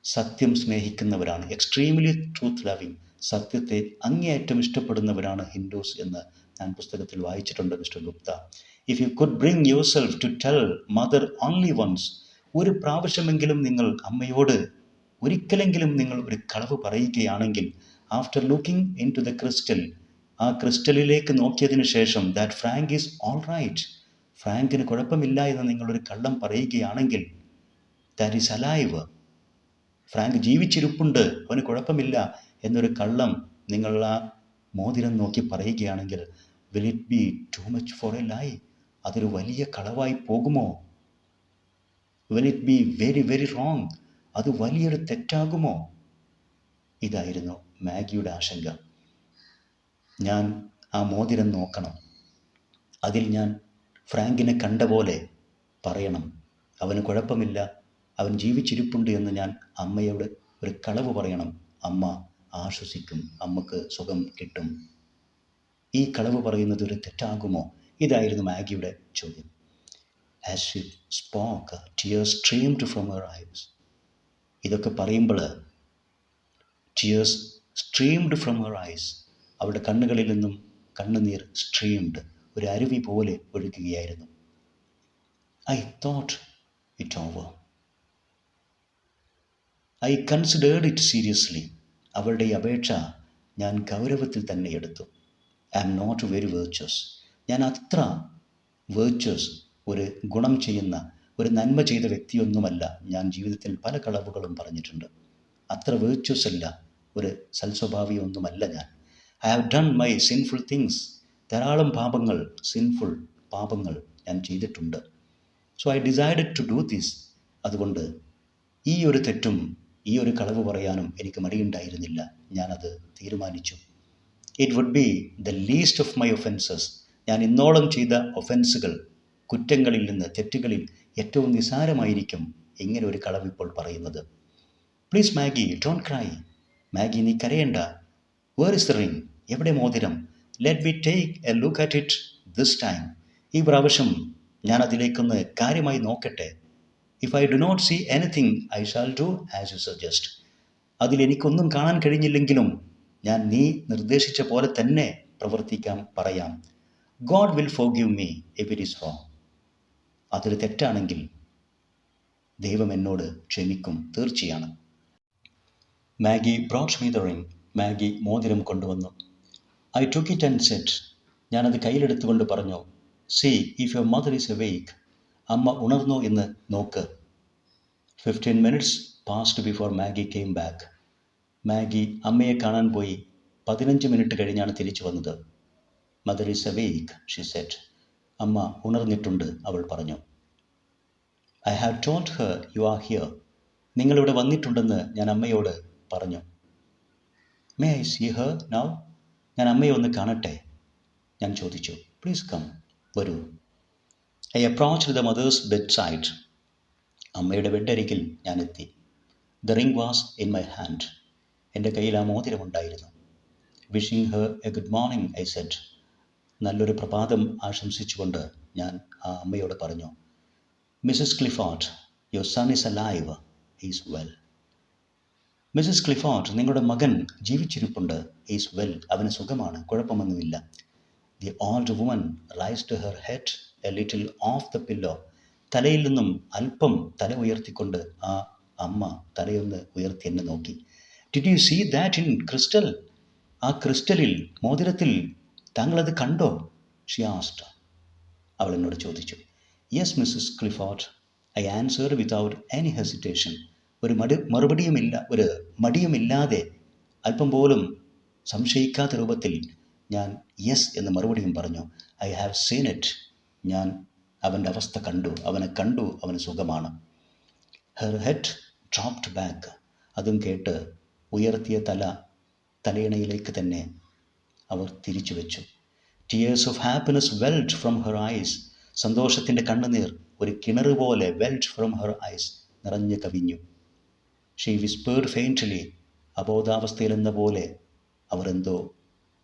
സത്യം സ്നേഹിക്കുന്നവരാണ്. എക്സ്ട്രീംലി ട്രൂത്ത് ലവിങ്, സത്യത്തെ അങ്ങേയറ്റം ഇഷ്ടപ്പെടുന്നവരാണ് ഹിന്ദുസ് എന്ന് ഞാൻ പുസ്തകത്തിൽ വായിച്ചിട്ടുണ്ട് Mister Gupta. If you could bring yourself to tell mother only once, ഒരു പ്രാവശ്യമെങ്കിലും നിങ്ങൾ അമ്മയോട് ഒരിക്കലെങ്കിലും നിങ്ങൾ ഒരു കളവ് പറയുകയാണെങ്കിൽ, after looking in to the crystal, ആ ക്രിസ്റ്റലിലേക്ക് നോക്കിയതിന് ശേഷം, that Frank is all right, ഫ്രാങ്കിന് കുഴപ്പമില്ല എന്ന് നിങ്ങളൊരു കള്ളം പറയുകയാണെങ്കിൽ, ദാറ്റ് ഈസ് അലൈവ്, ഫ്രാങ്ക് ജീവിച്ചിരിപ്പുണ്ട്, അവന് കുഴപ്പമില്ല എന്നൊരു കള്ളം നിങ്ങൾ ആ മോതിരം നോക്കി പറയുകയാണെങ്കിൽ, will it be too much for a lie? അതൊരു വലിയ കളവായി പോകുമോ? Will it be very very wrong? അത് വലിയൊരു തെറ്റാകുമോ? ഇതായിരുന്നു മാഗിയുടെ ആശങ്ക. ഞാൻ ആ മോതിരം നോക്കണം, അതിൽ ഞാൻ ഫ്രാങ്കിനെ കണ്ട പോലെ പറയണം, അവന് കുഴപ്പമില്ല, അവൻ ജീവിച്ചിരിപ്പുണ്ട് എന്ന് ഞാൻ അമ്മയോട് ഒരു കളവ് പറയണം. അമ്മ ആശ്വസിക്കും, അമ്മക്ക് സുഖം കിട്ടും. ഈ കളവ് പറയുന്നത് ഒരു തെറ്റാകുമോ? ഇതായിരുന്നു മാഗിയുടെ ചോദ്യം. As she spoke, tears streamed from her eyes. ഇതൊക്കെ പറയുമ്പോൾ tears streamed from her eyes. അവളുടെ കണ്ണുകളിൽ നിന്നും കണ്ണുനീർ സ്ട്രീംഡ്, ഒരു അരുവി പോലെ ഒഴുകുകയായിരുന്നു. I thought it over. I considered it seriously. അവളുടെ ഈ അപേക്ഷ ഞാൻ ഗൗരവത്തിൽ തന്നെ എടുത്തു. I am not very virtuous. ഞാൻ അത്ര വേർച്വസ്, ഒരു ഗുണം ചെയ്യുന്ന, ഒരു നന്മ ചെയ്ത വ്യക്തിയൊന്നുമല്ല. ഞാൻ ജീവിതത്തിൽ പല കളവുകളും പറഞ്ഞിട്ടുണ്ട്. അത്ര വേർച്വസ് അല്ല, ഒരു സൽസ്വഭാവിയൊന്നുമല്ല ഞാൻ. I have done my sinful things. ധാരാളം പാപങ്ങൾ, സിൻഫുൾ പാപങ്ങൾ ഞാൻ ചെയ്തിട്ടുണ്ട്. So I decided to do this. അതുകൊണ്ട് ഈ ഒരു തെറ്റും ഈ ഒരു കളവ് പറയാനും എനിക്ക് മടിയുണ്ടായിരുന്നില്ല. ഞാനത് തീരുമാനിച്ചു. It would be the least of my offences. ഞാൻ ഇന്നോളം ചെയ്ത ഒഫൻസുകൾ, കുറ്റങ്ങളിൽ നിന്ന്, തെറ്റുകളിൽ ഏറ്റവും നിസാരമായിരിക്കും ഇങ്ങനെ ഒരു കളവ് ഇപ്പോൾ പറയുന്നത്. Please Maggie, don't cry. Maggie, നീ കരയണ്ട. Where is the ring? എവിടെ മോതിരം? Let me take a look at it this time. ഈ പ്രാവശ്യം ഞാൻ അതിലേക്കൊന്ന് കാര്യമായി നോക്കട്ടെ. If I do not see anything I shall do as you suggest. അതിലെനിക്കൊന്നും കാണാൻ കഴിഞ്ഞില്ലെങ്കിലും ഞാൻ നീ നിർദ്ദേശിച്ച പോലെ തന്നെ പ്രവർത്തിക്കാം, പറയാം. God will forgive me if it is wrong. അതൊരു തെറ്റാണെങ്കിൽ ദൈവം എന്നോട് ക്ഷമിക്കും, തീർച്ചയാണ്. Maggie brought me the ring. Maggie മോതിരം കൊണ്ടുവന്നു. I took it and said. ഞാനത് കയ്യിലെടുത്തുകൊണ്ട് പറഞ്ഞു, see if your mother is awake. അമ്മ ഉണർന്നോ എന്ന് നോക്ക്. 15 minutes passed before Maggie came back. Maggie അമ്മയെ കാണാൻ പോയി. 15 മിനിറ്റ് കഴിഞ്ഞാണ് തിരിച്ചു വന്നത്. Mother is awake, she said. അമ്മ ഉണർന്നിട്ടുണ്ട്, അവൾ പറഞ്ഞു. I have told her you are here. നിങ്ങളിവിടെ വന്നിട്ടുണ്ടെന്ന് ഞാൻ അമ്മയോട് പറഞ്ഞു. May I see her now? ഞാൻ അമ്മയെ ഒന്ന് കാണട്ടെ, ഞാൻ ചോദിച്ചു. പ്ലീസ് കം, വരൂ. I approached the mother's bedside. അമ്മയുടെ ബെഡരികിൽ ഞാൻ എത്തി. The ring was in my hand. എൻ്റെ കയ്യിൽ ആ മോതിരമുണ്ടായിരുന്നു. Wishing her a good morning I said. നല്ലൊരു പ്രഭാതം ആശംസിച്ചുകൊണ്ട് ഞാൻ ആ അമ്മയോട് പറഞ്ഞു. Mrs Clifford, your son is alive, is well. Mrs Clifford, നിങ്ങളുടെ മകൻ ജീവിച്ചിരിപ്പുണ്ട്, ഈസ് വെൽ, അവന് സുഖമാണ്, കുഴപ്പമൊന്നുമില്ല. The old woman raised her head a little off the pillow. തലയിൽ നിന്നും അല്പം തല ഉയർത്തിക്കൊണ്ട് ആ അമ്മ തലയൊന്ന് ഉയർത്തി എന്നെ നോക്കി. Did you see that in crystal? ആ ക്രിസ്റ്റലിൽ, മോതിരത്തിൽ താങ്കളത് കണ്ടോ? She asked. അവൾ എന്നോട് ചോദിച്ചു. Yes Mrs Clifford, I answered without any hesitation. ഒരു മടിയുമില്ലാതെ, അല്പം പോലും സംശയിക്കാത്ത രൂപത്തിൽ ഞാൻ യെസ് എന്ന് മറുപടിയും പറഞ്ഞു. I have seen it. ഞാൻ അവൻ്റെ അവസ്ഥ കണ്ടു, അവന് സുഖമാണ്. Her head dropped back. അതും കേട്ട് ഉയർത്തിയ തലയിണയിലേക്ക് തന്നെ അവർ തിരിച്ചു വെച്ചു. Tears of happiness welled from her eyes. സന്തോഷത്തിൻ്റെ കണ്ണുനീർ ഒരു കിണറ് പോലെ വെൽറ്റ് ഫ്രം ഹെർ ഐസ് നിറഞ്ഞു കവിഞ്ഞു. ഷീ വിസ്പേർഡ് ഫെയിൻറ്റ്ലി, അബോധാവസ്ഥയിലെന്ന പോലെ അവർ എന്തോ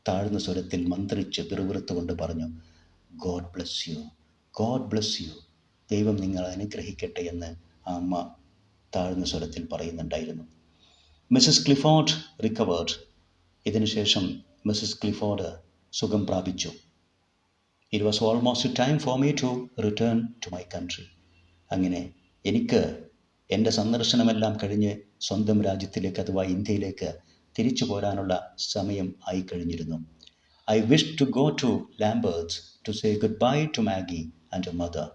താഴ്ന്ന സ്വരത്തിൽ മന്ത്രിച്ച് പിറുപിറുത്തുകൊണ്ട് പറഞ്ഞു, God bless you, God bless you, ദൈവം നിങ്ങളെ അനുഗ്രഹിക്കട്ടെ എന്ന് ആ അമ്മ താഴ്ന്ന സ്വരത്തിൽ പറയുന്നുണ്ടായിരുന്നു. Mrs Clifford recovered. ഇതിനുശേഷം മിസ്സസ് ക്ലിഫോർഡ് സുഖം പ്രാപിച്ചു. It was almost time for me to return to my country. അങ്ങനെ എനിക്ക് എൻ്റെ സന്ദർശനമെല്ലാം കഴിഞ്ഞ് സ്വന്തം രാജ്യത്തിലേക്ക് അഥവാ ഇന്ത്യയിലേക്ക് തിരിച്ചു പോരാനുള്ള സമയം ആയിക്കഴിഞ്ഞിരുന്നു. I wish to go to Lamberts to say goodbye to Maggie and mother.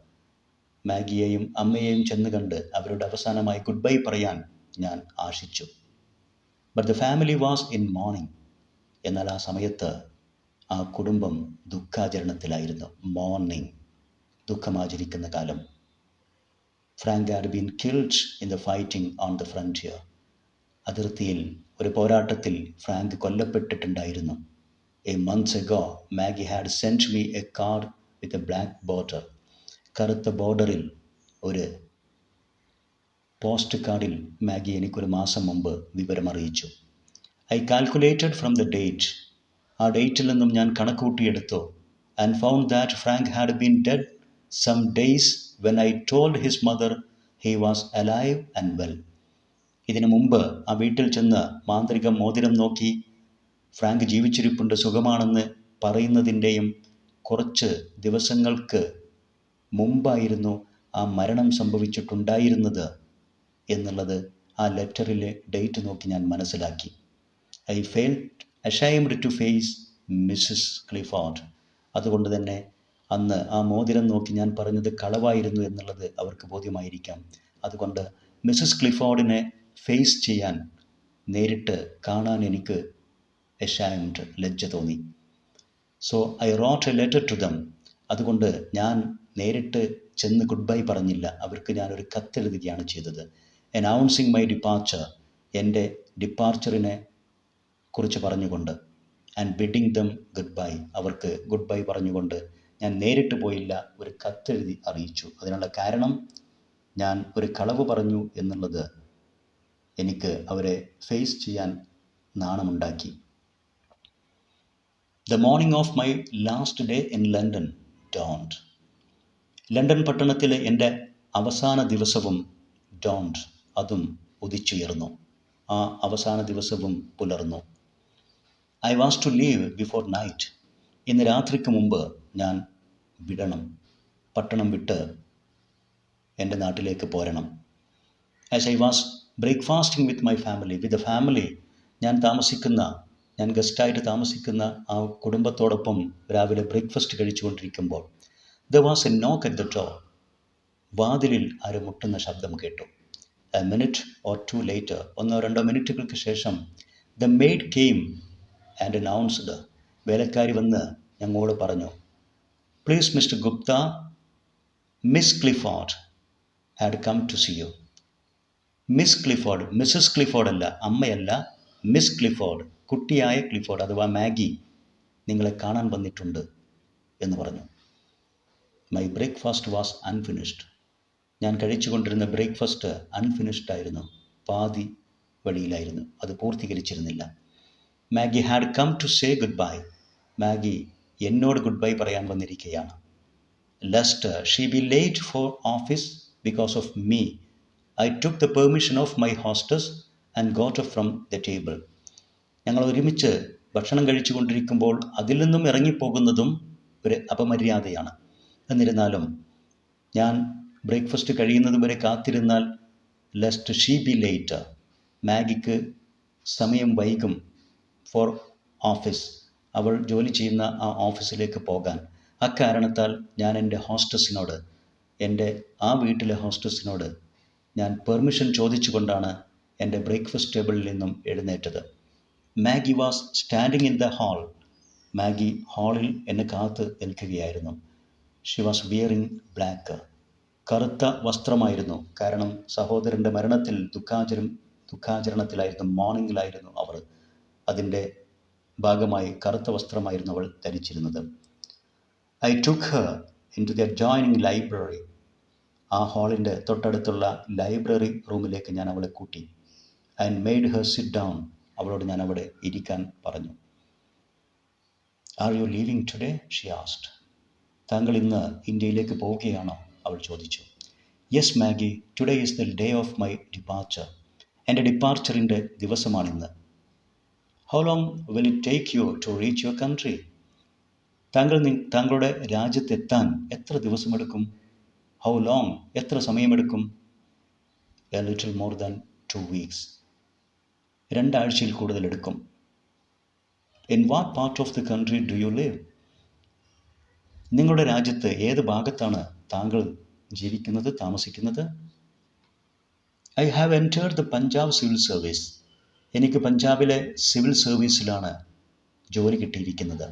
മാഗിയെയും അമ്മയെയും ചെന്ന് കണ്ട് അവരുടെ അവസാനമായി ഗുഡ് ബൈ പറയാൻ ഞാൻ ആശിച്ചു. But the family was in mourning. എന്നാൽ ആ സമയത്ത് ആ കുടുംബം ദുഃഖാചരണത്തിലായിരുന്നു. മോർണിംഗ്, ദുഃഖമാചരിക്കുന്ന കാലം. Frank had been killed in the fighting on the frontier. അതിർത്തിയിൽ ഒരു പോരാട്ടത്തിൽ ഫ്രാങ്ക് കൊല്ലപ്പെട്ടിട്ടുണ്ടായിരുന്നു. A months ago Maggie had sent me a card with a black border. കറുത്ത ബോർഡറിൽ ഒരു പോസ്റ്റ് കാർഡിൽ മാഗി എനിക്കൊരു മാസം മുമ്പ് വിവരമറിയിച്ചു. I calculated from the date. ആ ഡേറ്റിൽ നിന്നും ഞാൻ കണക്കൂട്ടിയെടുത്തു. And found that Frank had been dead some days when I told his mother he was alive and well. ഇതിനു മുമ്പ് ആ വീട്ടിൽ ചെന്ന് മാന്ത്രിക മോതിരം നോക്കി ഫ്രാങ്ക് ജീവിച്ചിരിപ്പുണ്ട്, സുഖമാണെന്ന് പറയുന്നതിൻ്റെയും കുറച്ച് ദിവസങ്ങൾക്ക് മുമ്പായിരുന്നു ആ മരണം സംഭവിച്ചിട്ടുണ്ടായിരുന്നത് എന്നുള്ളത് ആ ലെറ്ററിലെ ഡേറ്റ് നോക്കി ഞാൻ മനസ്സിലാക്കി. I felt ashamed to face Mrs Clifford. അതുകൊണ്ട് തന്നെ അന്ന് ആ മോതിരം നോക്കി ഞാൻ പറഞ്ഞത് കളവായിരുന്നു എന്നുള്ളത് അവർക്ക് ബോധ്യമായിരിക്കാം. അതുകൊണ്ട് മിസ്സസ് ക്ലിഫോർഡിനെ ഫേസ് ചെയ്യാൻ, നേരിട്ട് കാണാൻ എനിക്ക് അഷൈംഡ്, ലജ്ജ തോന്നി. So I wrote a letter to them. അതുകൊണ്ട് ഞാൻ നേരിട്ട് ചെന്ന് ഗുഡ് ബൈ പറഞ്ഞില്ല, അവർക്ക് ഞാനൊരു കത്തെഴുതുകയാണ് ചെയ്തത്. അനൗൺസിങ് മൈ ഡിപ്പാർച്ചർ, എൻ്റെ ഡിപ്പാർച്ചറിനെ കുറിച്ച് പറഞ്ഞുകൊണ്ട്. And bidding dum good bye, അവർക്ക് ഗുഡ് ബൈ പറഞ്ഞുകൊണ്ട്. ഞാൻ നേരിട്ട് പോയില്ല, ഒരു കത്തെഴുതി അറിയിച്ചു. അതിനുള്ള കാരണം ഞാൻ ഒരു കളവ് പറഞ്ഞു എന്നുള്ളത് എനിക്ക് അവരെ ഫേസ് ചെയ്യാൻ നാണമുണ്ടാക്കി. The morning of my last day in London dawned. London പട്ടണത്തിലെ എൻ്റെ അവസാന ദിവസവും ഡോൺഡ്, അതും ഉദിച്ചുയർന്നു. ആ അവസാന ദിവസവും പുലർന്നു. I was to leave before night. ഇന്ന് രാത്രിക്ക് മുമ്പ് ഞാൻ വിടണം, പട്ടണം വിട്ട് എൻ്റെ നാട്ടിലേക്ക് പോരണം. As I was breakfasting with my family, with a family, ഞാൻ ഗസ്റ്റായിട്ട് താമസിക്കുന്ന ആ കുടുംബത്തോടൊപ്പം രാവിലെ ബ്രേക്ക്ഫാസ്റ്റ് കഴിച്ചുകൊണ്ടിരിക്കുമ്പോൾ there was a knock at the door. വാതിലിൽ ആരും മുട്ടുന്ന ശബ്ദം കേട്ടു. A minute or two later, 1-2 മിനിറ്റുകൾക്ക് ശേഷം the maid came and announced, വേലക്കാരി വന്ന് ഞങ്ങളോട് പറഞ്ഞു, please Mister Gupta, Miss Clifford had come to see you. Miss Clifford, Mrs Clifford അല്ല, അമ്മയല്ല, മിസ് ക്ലിഫോർഡ്, കുട്ടിയായ ക്ലിഫോർഡ് അഥവാ മാഗി നിങ്ങളെ കാണാൻ വന്നിട്ടുണ്ട് എന്ന് പറഞ്ഞു. My breakfast was unfinished. ഞാൻ കഴിച്ചുകൊണ്ടിരുന്ന ബ്രേക്ക്ഫാസ്റ്റ് അൺഫിനിഷ്ഡ് ആയിരുന്നു, പാതി വഴിയിലായിരുന്നു, അത് പൂർത്തീകരിച്ചിരുന്നില്ല. Maggie had come to say goodbye. മാഗി എന്നോട് ഗുഡ് ബൈ പറയാൻ വന്നിരിക്കുകയാണ്. Lest she be late for office because of me, I took the permission of my hostess and got up from the table. ഞങ്ങൾ ഒരുമിച്ച് ഭക്ഷണം കഴിച്ചുകൊണ്ടിരിക്കുമ്പോൾ അതിൽ നിന്നും ഇറങ്ങിപ്പോകുന്നതും ഒരു അപമര്യാദയാണ്. എന്നിരുന്നാലും ഞാൻ ബ്രേക്ക്ഫാസ്റ്റ് കഴിയുന്നതും വരെ കാത്തിരുന്നാൽ ലെസ്റ്റ് ഷീ ബി ലേറ്റ്, മാഗിക്ക് സമയം വൈകും ഫോർ ഓഫീസ്, അവൾ ജോലി ചെയ്യുന്ന ആ ഓഫീസിലേക്ക് പോകാൻ. അക്കാരണത്താൽ ഞാൻ എൻ്റെ ഹോസ്റ്റസിനോട്, എൻ്റെ ആ വീട്ടിലെ ഹോസ്റ്റസിനോട് ഞാൻ പെർമിഷൻ ചോദിച്ചുകൊണ്ടാണ് എൻ്റെ ബ്രേക്ക്ഫാസ്റ്റ് ടേബിളിൽ നിന്നും എഴുന്നേറ്റത്. Maggie was standing in the hall. Maggie ഹാളിൽ എന്നെ കാത്ത് നിൽക്കുകയായിരുന്നു. She was wearing black. കറുത്ത വസ്ത്രമായിരുന്നു. കാരണം സഹോദരൻ്റെ മരണത്തിൽ ദുഃഖാചരണത്തിലായിരുന്നു, മോർണിംഗിലായിരുന്നു അവർ. അതിൻ്റെ ഭാഗമായി കറുത്ത വസ്ത്രമായിരുന്നു അവൾ ധരിച്ചിരുന്നത്. I took Har into the adjoining library. ആ ഹാളിൻ്റെ തൊട്ടടുത്തുള്ള ലൈബ്രറി റൂമിലേക്ക് ഞാൻ അവളെ കൂട്ടി. And made her sit down. അവളോട് ഞാൻ അവിടെ ഇരിക്കാൻ പറഞ്ഞു. Are you leaving today? She asked. താങ്കൾ ഇന്ന് ഇന്ത്യയിലേക്ക് പോവുകയാണോ? അവൾ ചോദിച്ചു. Yes Maggie, today is the day of my departure. എൻ്റെ ഡിപ്പാർച്ചറിൻ്റെ ദിവസമാണിന്ന്. How long will it take you to reach your country? താങ്കളുടെ രാജ്യത്തെത്താൻ എത്ര ദിവസമെടുക്കും? ഹൗ ലോങ്, എത്ര സമയമെടുക്കും? A little more than 2 weeks. 2 ആഴ്ചയിൽ കൂടുതൽ എടുക്കും. In what part of the country do you live? നിങ്ങളുടെ രാജ്യത്ത് ഏത് ഭാഗത്താണ് താങ്കൾ ജീവിക്കുന്നത്, താമസിക്കുന്നത്? I have entered the Punjab civil service. എനിക്ക് പഞ്ചാബിലെ സിവിൽ സർവീസിലാണ് ജോലി കിട്ടിയിരിക്കുന്നത്.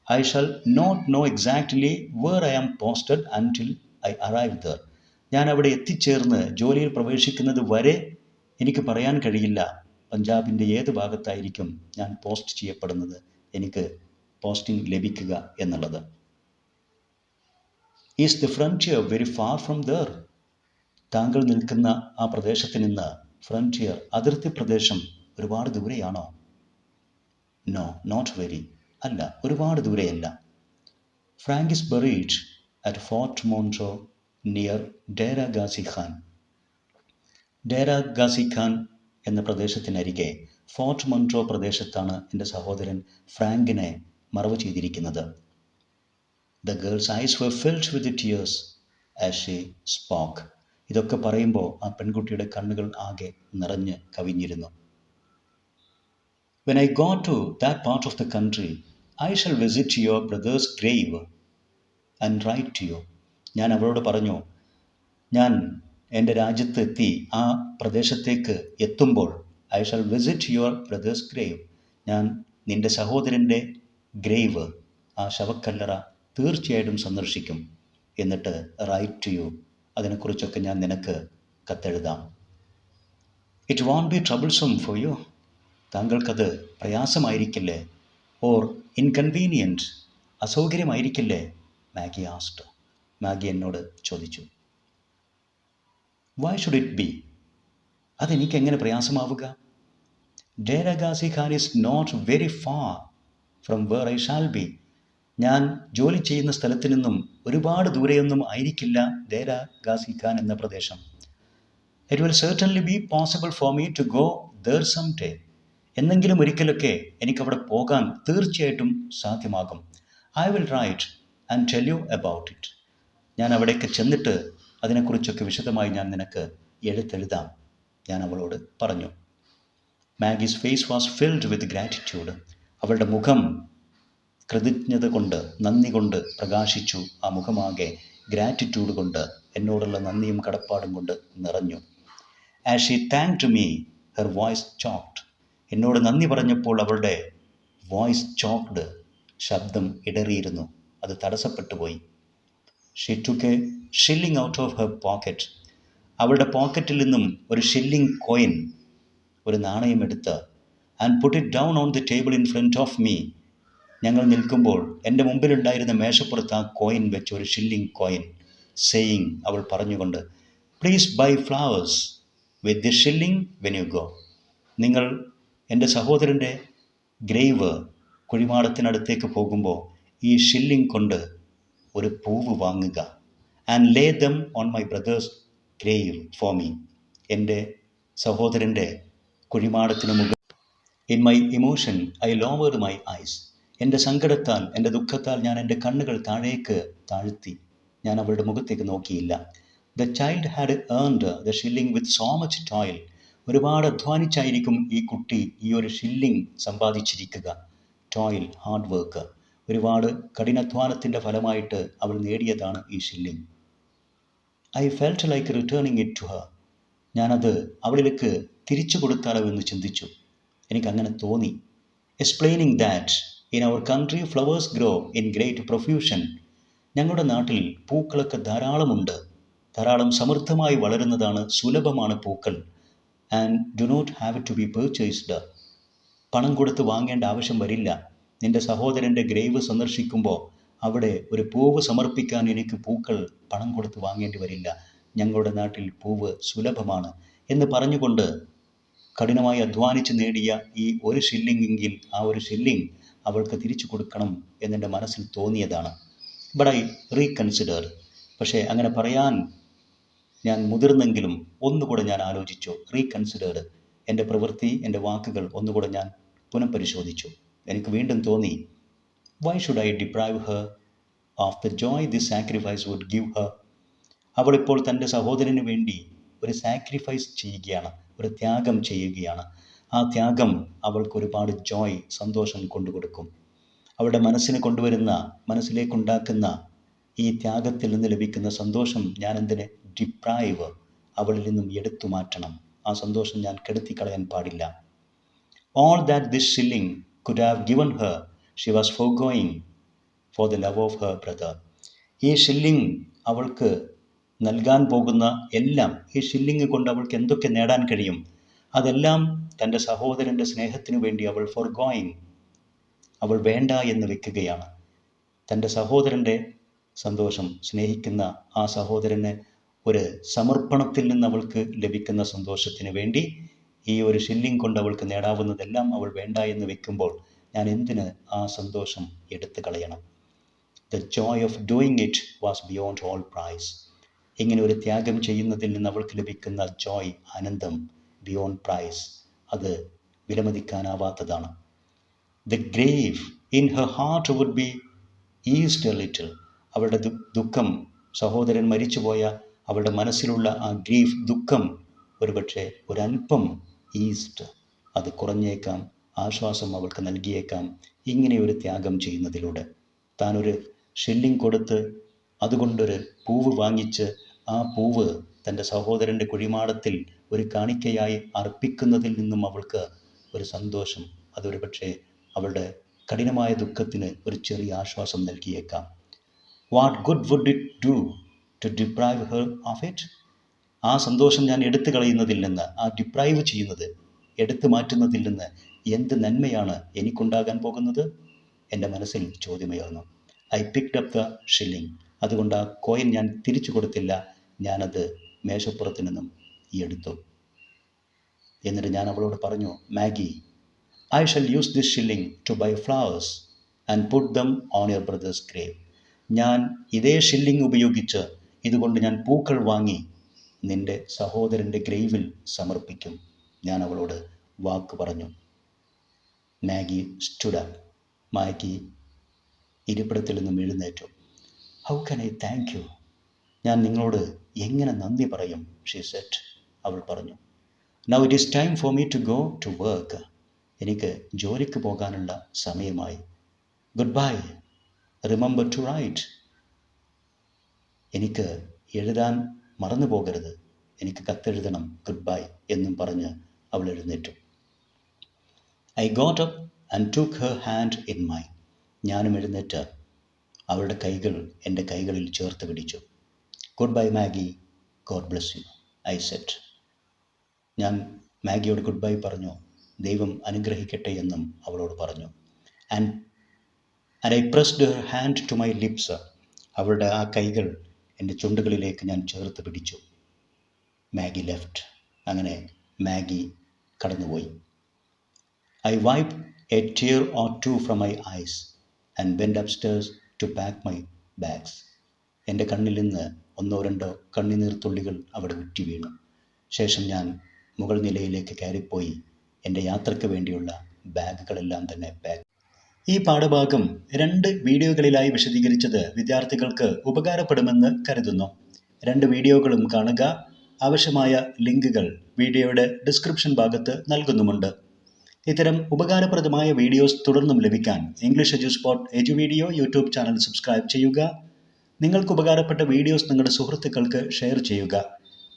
I shall not know exactly where I am posted until I arrive there. ഞാൻ അവിടെ എത്തിച്ചേർന്ന് ജോലിയിൽ പ്രവേശിക്കുന്നത് വരെ എനിക്ക് പറയാൻ കഴിയില്ല പഞ്ചാബിൻ്റെ ഏത് ഭാഗത്തായിരിക്കും ഞാൻ പോസ്റ്റ് ചെയ്യപ്പെടുന്നത്, എനിക്ക് പോസ്റ്റിംഗ് ലഭിക്കുക എന്നുള്ളത്. Is the frontier very far from there? താങ്കൾ നിൽക്കുന്ന ആ പ്രദേശത്ത് നിന്ന് ഫ്രണ്ടിയർ, അതിർത്തി പ്രദേശം ഒരുപാട് ദൂരെയാണോ? No, not very. അല്ല, ഒരുപാട് ദൂരെയല്ല. Frank is buried at Fort Munro near Dera Ghazi Khan. Dera Ghazi Khan എന്ന പ്രദേശത്തിനരികെ ഫോർട്ട് മോൺട്രോ പ്രദേശത്താണ് എൻ്റെ സഹോദരൻ ഫ്രാങ്കിനെ മറവ് ചെയ്തിരിക്കുന്നത്. The girl's eyes were filled with tears as she spoke. ഇതൊക്കെ പറയുമ്പോൾ ആ പെൺകുട്ടിയുടെ കണ്ണുകൾ ആകെ നിറഞ്ഞ് കവിഞ്ഞിരുന്നു. When I go to that part of the country, I shall visit your brother's grave and write to you. ഞാൻ അവളോട് പറഞ്ഞു, ഞാൻ എൻ്റെ രാജ്യത്ത് എത്തി ആ പ്രദേശത്തേക്ക് എത്തുമ്പോൾ I shall visit your brother's grave. ഞാൻ നിൻ്റെ സഹോദരൻ്റെ ഗ്രേവ്, ആ ശവക്കല്ലറ തീർച്ചയായിട്ടും സന്ദർശിക്കും. എന്നിട്ട് റൈറ്റ് ടു യു, അതിനെക്കുറിച്ചൊക്കെ ഞാൻ നിനക്ക് കത്തെഴുതാം. It won't be troublesome for you. താങ്കൾക്കത് പ്രയാസമായിരിക്കില്ലേ? ഓർ ഇൻകൺവീനിയൻറ്റ്, അസൗകര്യമായിരിക്കില്ലേ? Maggie asked. മാഗി എന്നോട് ചോദിച്ചു. Why should it be? അതെനിക്കെങ്ങനെ പ്രയാസമാവുക? Dera Ghazi Khan is not very far from where I shall be. ഞാൻ ജോലി ചെയ്യുന്ന സ്ഥലത്ത് നിന്നും ഒരുപാട് ദൂരെയൊന്നും ആയിരിക്കില്ല ഡേര ഗാസി ഖാൻ എന്ന പ്രദേശം. It will certainly be possible for me to go there some day. എന്നെങ്കിലും ഒരിക്കലൊക്കെ എനിക്കവിടെ പോകാൻ തീർച്ചയായിട്ടും സാധ്യമാകും. I will write and tell you about it. ഞാൻ അവിടേക്ക് ചെന്നിട്ട് അതിനെക്കുറിച്ചൊക്കെ വിശദമായി ഞാൻ നിനക്ക് എഴുതെഴുതാം, ഞാൻ അവളോട് പറഞ്ഞു. Maggie's face was filled with gratitude. അവളുടെ മുഖം കൃതജ്ഞത കൊണ്ട്, നന്ദി കൊണ്ട് പ്രകാശിച്ചു. ആ മുഖമാകെ ഗ്രാറ്റിറ്റ്യൂഡ് കൊണ്ട്, എന്നോടുള്ള നന്ദിയും കടപ്പാടും കൊണ്ട് നിറഞ്ഞു. As she thanked me her voice choked. എന്നോട് നന്ദി പറഞ്ഞപ്പോൾ അവളുടെ വോയിസ് ചോക്ഡ്, ശബ്ദം ഇടറിയിരുന്നു, അത് തടസ്സപ്പെട്ടു പോയി. She took a shilling out of her pocket. അവളുടെ പോക്കറ്റിൽ നിന്നും ഒരു ഷില്ലിംഗ് കോയിൻ, ഒരു നാണയം എടുത്ത്, and put it down on the table in front of me. ഞങ്ങൾ നിൽക്കുമ്പോൾ എൻ്റെ മുമ്പിലുണ്ടായിരുന്ന മേശപ്പുറത്ത് ആ കോയിൻ വെച്ച്, ഒരു ഷില്ലിംഗ് കോയിൻ, സേയിങ്, അവൾ പറഞ്ഞുകൊണ്ട്, please buy flowers with the shilling when you go. നിങ്ങൾ എൻ്റെ സഹോദരൻ്റെ ഗ്രേവ്, കുഴിമാടത്തിനടുത്തേക്ക് പോകുമ്പോൾ ഈ ഷില്ലിംഗ് കൊണ്ട് ഒരു പൂവ് വാങ്ങുക. And lay them on my brother's grave for me. എൻ്റെ സഹോദരൻ്റെ കുഴിമാടത്തിന് മുകളിൽ. In my emotion I lowered my eyes. എൻ്റെ സങ്കടത്താൽ, എൻ്റെ ദുഃഖത്താൽ ഞാൻ എൻ്റെ കണ്ണുകൾ താഴേക്ക് താഴ്ത്തി. ഞാൻ അവളുടെ മുഖത്തേക്ക് നോക്കിയില്ല. The child had earned the shilling with so much toil. ഒരുപാട് അധ്വാനിച്ചായിരിക്കും ഈ കുട്ടി ഈ ഒരു ഷില്ലിംഗ് സമ്പാദിച്ചിരിക്കുക. ടോയിൽ, ഹാർഡ് വർക്ക്, ഒരുപാട് കഠിനാധ്വാനത്തിൻ്റെ ഫലമായിട്ട് അവൾ നേടിയതാണ് ഈ shilling. I felt like returning it to her. ഞാനത് അവളിലേക്ക് തിരിച്ചു കൊടുത്താലോ എന്ന് ചിന്തിച്ചു. എനിക്കങ്ങനെ തോന്നി. Explaining that in our country flowers grow in great profusion. ഞങ്ങളുടെ നാട്ടിൽ പൂക്കളൊക്കെ ധാരാളമുണ്ട്, ധാരാളം സമൃദ്ധമായി വളരുന്നതാണ്, സുലഭമാണ് പൂക്കൾ. And do not have to be purchased. പണം കൊടുത്ത് വാങ്ങേണ്ട ആവശ്യം വരില്ല. നിൻ്റെ സഹോദരൻ്റെ ഗ്രേവ് സന്ദർശിക്കുമ്പോൾ അവിടെ ഒരു പൂവ് സമർപ്പിക്കാൻ എനിക്ക് പൂക്കൾ പണം കൊടുത്ത് വാങ്ങേണ്ടി വരില്ല. ഞങ്ങളുടെ നാട്ടിൽ പൂവ് സുലഭമാണ് എന്ന് പറഞ്ഞുകൊണ്ട് കഠിനമായി അധ്വാനിച്ച് നേടിയ ഈ ഒരു ഷില്ലിങ്ങെങ്കിൽ ആ ഒരു ഷില്ലിങ് അവൾക്ക് തിരിച്ചു കൊടുക്കണം എന്നെൻ്റെ മനസ്സിൽ തോന്നിയതാണ്. But I reconsider. പക്ഷേ അങ്ങനെ പറയാൻ ഞാൻ മുതിർന്നെങ്കിലും ഒന്നുകൂടെ ഞാൻ ആലോചിച്ചു. റീകൺസിഡേർഡ്. എൻ്റെ പ്രവൃത്തി, എൻ്റെ വാക്കുകൾ ഒന്നുകൂടെ ഞാൻ പുനഃപരിശോധിച്ചു. എനിക്ക് വീണ്ടും തോന്നി, why should I deprive her of the joy this sacrifice would give her. അവളിപ്പോൾ തൻ്റെ സഹോദരന് വേണ്ടി ഒരു സാക്രിഫൈസ് ചെയ്യുകയാണ്, ഒരു ത്യാഗം ചെയ്യുകയാണ്. ആ ത്യാഗം അവൾക്ക് ഒരുപാട് ജോയ്, സന്തോഷം കൊണ്ടുകൊടുക്കും. അവളുടെ മനസ്സിന് കൊണ്ടുവരുന്ന, മനസ്സിലേക്കുണ്ടാക്കുന്ന ഈ ത്യാഗത്തിൽ നിന്ന് ലഭിക്കുന്ന സന്തോഷം ഞാൻ എന്തിനെ ഡിപ്രൈവ്, അവളിൽ നിന്നും എടുത്തു മാറ്റണം. ആ സന്തോഷം ഞാൻ കെടുത്തിക്കളയാൻ പാടില്ല. All that this shilling could have given her, she was foregoing for the love of her brother. ഈ ഷില്ലിങ് അവൾക്ക് നൽകാൻ പോകുന്ന എല്ലാം, ഈ ഷില്ലിങ് കൊണ്ട് അവൾക്ക് എന്തൊക്കെ നേടാൻ കഴിയും, അതെല്ലാം തൻ്റെ സഹോദരൻ്റെ സ്നേഹത്തിനു വേണ്ടി അവൾ ഫോർഗോയിങ്, അവൾ വേണ്ട എന്ന് വെക്കുകയാണ്. തൻ്റെ സഹോദരൻ്റെ സന്തോഷം, സ്നേഹിക്കുന്ന ആ സഹോദരന് ഒരു സമർപ്പണത്തിൽ നിന്ന് അവൾക്ക് ലഭിക്കുന്ന സന്തോഷത്തിന് വേണ്ടി ഈ ഒരു ഷില്ലിങ് കൊണ്ട് അവൾക്ക് നേടാവുന്നതെല്ലാം അവൾ വേണ്ട എന്ന് വെക്കുമ്പോൾ ഞാൻ എന്തിന് ആ സന്തോഷം എടുത്തു കളയണം? The joy of doing it was beyond all price. ഇങ്ങനെ ഒരു ത്യാഗം ചെയ്യുന്നതിൽ നിന്ന് അവൾക്ക് ലഭിക്കുന്ന ജോയ്, ആനന്ദം, ബിയോണ്ട് പ്രൈസ്, അത് വിലമതിക്കാനാവാത്തതാണ്. The grave in her heart would be eased a little. അവളുടെ ദുഃഖം, സഹോദരൻ മരിച്ചുപോയ അവളുടെ മനസ്സിലുള്ള ആ ഗ്രീഫ്, ദുഃഖം ഒരുപക്ഷെ ഒരല്പം ഈസ്റ്റ്, അത് കുറഞ്ഞേക്കാം, ആശ്വാസം അവൾക്ക് നൽകിയേക്കാം ഇങ്ങനെ ഒരു ത്യാഗം ചെയ്യുന്നതിലൂടെ. താനൊരു ഷില്ലിങ് കൊടുത്ത് അതുകൊണ്ടൊരു പൂവ് വാങ്ങിച്ച് ആ പൂവ് തൻ്റെ സഹോദരൻ്റെ കുഴിമാടത്തിൽ ഒരു കാണിക്കയായി അർപ്പിക്കുന്നതിൽ നിന്നും അവൾക്ക് ഒരു സന്തോഷം, അതൊരു പക്ഷേ അവളുടെ കഠിനമായ ദുഃഖത്തിന് ഒരു ചെറിയ ആശ്വാസം നൽകിയേക്കാം. What good would it do to deprive her of it? ആ സന്തോഷം ഞാൻ എടുത്തു കളയുന്നതിൽ നിന്ന്, ആ ഡിപ്രൈവ് ചെയ്യുന്നത്, എടുത്തു മാറ്റുന്നതിൽ നിന്ന് എന്ത് നന്മയാണ് എനിക്കുണ്ടാകാൻ പോകുന്നത്? എൻ്റെ മനസ്സിൽ ചോദ്യമുയർന്നു. I picked up the shilling. അതുകൊണ്ട് ആ കോയിൻ ഞാൻ തിരിച്ചു കൊടുത്തില്ല, ഞാനത് മേശപ്പുറത്ത് നിന്നും എടുത്തു. എന്നിട്ട് ഞാൻ അവളോട് പറഞ്ഞു, Maggie, I shall use this shilling to buy flowers and put them on your brother's grave. ഞാൻ ഇതേ ഷില്ലിങ് ഉപയോഗിച്ച് ഇതുകൊണ്ട് ഞാൻ പൂക്കൾ വാങ്ങി നിൻ്റെ സഹോദരൻ്റെ ഗ്രേവിൽ സമർപ്പിക്കും. ഞാൻ അവളോട് വാക്ക് പറഞ്ഞു. Maggie stood up. മാഗി ഇരിപ്പിടത്തിൽ നിന്നും എഴുന്നേറ്റു. How can I thank you? ഞാൻ നിങ്ങളോട് എങ്ങനെ നന്ദി പറയും? She said. അവൾ പറഞ്ഞു. Now it is time for me to go to work. എനിക്ക് ജോലിക്ക് പോകാനുള്ള സമയമായി. Goodbye. Remember to write. എനിക്ക് എഴുതാൻ മറന്നു പോകരുത്, എനിക്ക് കത്തെഴുതണം, ഗുഡ് ബൈ എന്നും പറഞ്ഞ് അവൾ എഴുന്നേറ്റു. I got up and took her hand in mine. ഞാനും എഴുന്നേറ്റ് അവളുടെ കൈകൾ എൻ്റെ കൈകളിൽ ചേർത്ത് പിടിച്ചു. Goodbye Maggie, God bless you, I said. ഞാൻ മാഗിയോട് ഗുഡ് ബൈ പറഞ്ഞു. ദൈവം അനുഗ്രഹിക്കട്ടെ എന്നും അവളോട് പറഞ്ഞു. And I pressed her hand to my lips. അവളുടെ ആ കൈകൾ എൻ്റെ ചുണ്ടുകളിലേക്ക് ഞാൻ ചേർത്ത് പിടിച്ചു. Maggie left. അങ്ങനെ മാഗി കടന്നുപോയി. I wipe a tear or two from my eyes and went upstairs to pack my bags. എൻ്റെ കണ്ണിൽ നിന്ന് ഒന്നോ രണ്ടോ കണ്ണുനീർ തുള്ളികൾ അവിടെ ഉറ്റി വീണു. ശേഷം ഞാൻ മുകൾ നിലയിലേക്ക് കയറിപ്പോയി എൻ്റെ യാത്രയ്ക്ക് വേണ്ടിയുള്ള ബാഗുകളെല്ലാം തന്നെ പാക്ക്. ഈ പാഠഭാഗം 2 വീഡിയോകളിലായി വിശദീകരിച്ചത് വിദ്യാർത്ഥികൾക്ക് ഉപകാരപ്പെടുമെന്ന് കരുതുന്നു. 2 വീഡിയോകളും കാണുക. ആവശ്യമായ ലിങ്കുകൾ വീഡിയോയുടെ ഡിസ്ക്രിപ്ഷൻ ഭാഗത്ത് നൽകുന്നുമുണ്ട്. ഇത്തരം ഉപകാരപ്രദമായ വീഡിയോസ് തുടർന്നും ലഭിക്കാൻ English Eduspot edu video YouTube channel subscribe ചെയ്യുക. നിങ്ങൾക്ക് ഉപകാരപ്പെട്ട വീഡിയോസ് നിങ്ങളുടെ സുഹൃത്തുക്കൾക്ക് ഷെയർ ചെയ്യുക.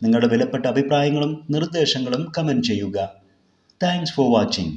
നിങ്ങളുടെ വിലപ്പെട്ട അഭിപ്രായങ്ങളും നിർദ്ദേശങ്ങളും കമൻറ്റ് ചെയ്യുക. Thanks for watching.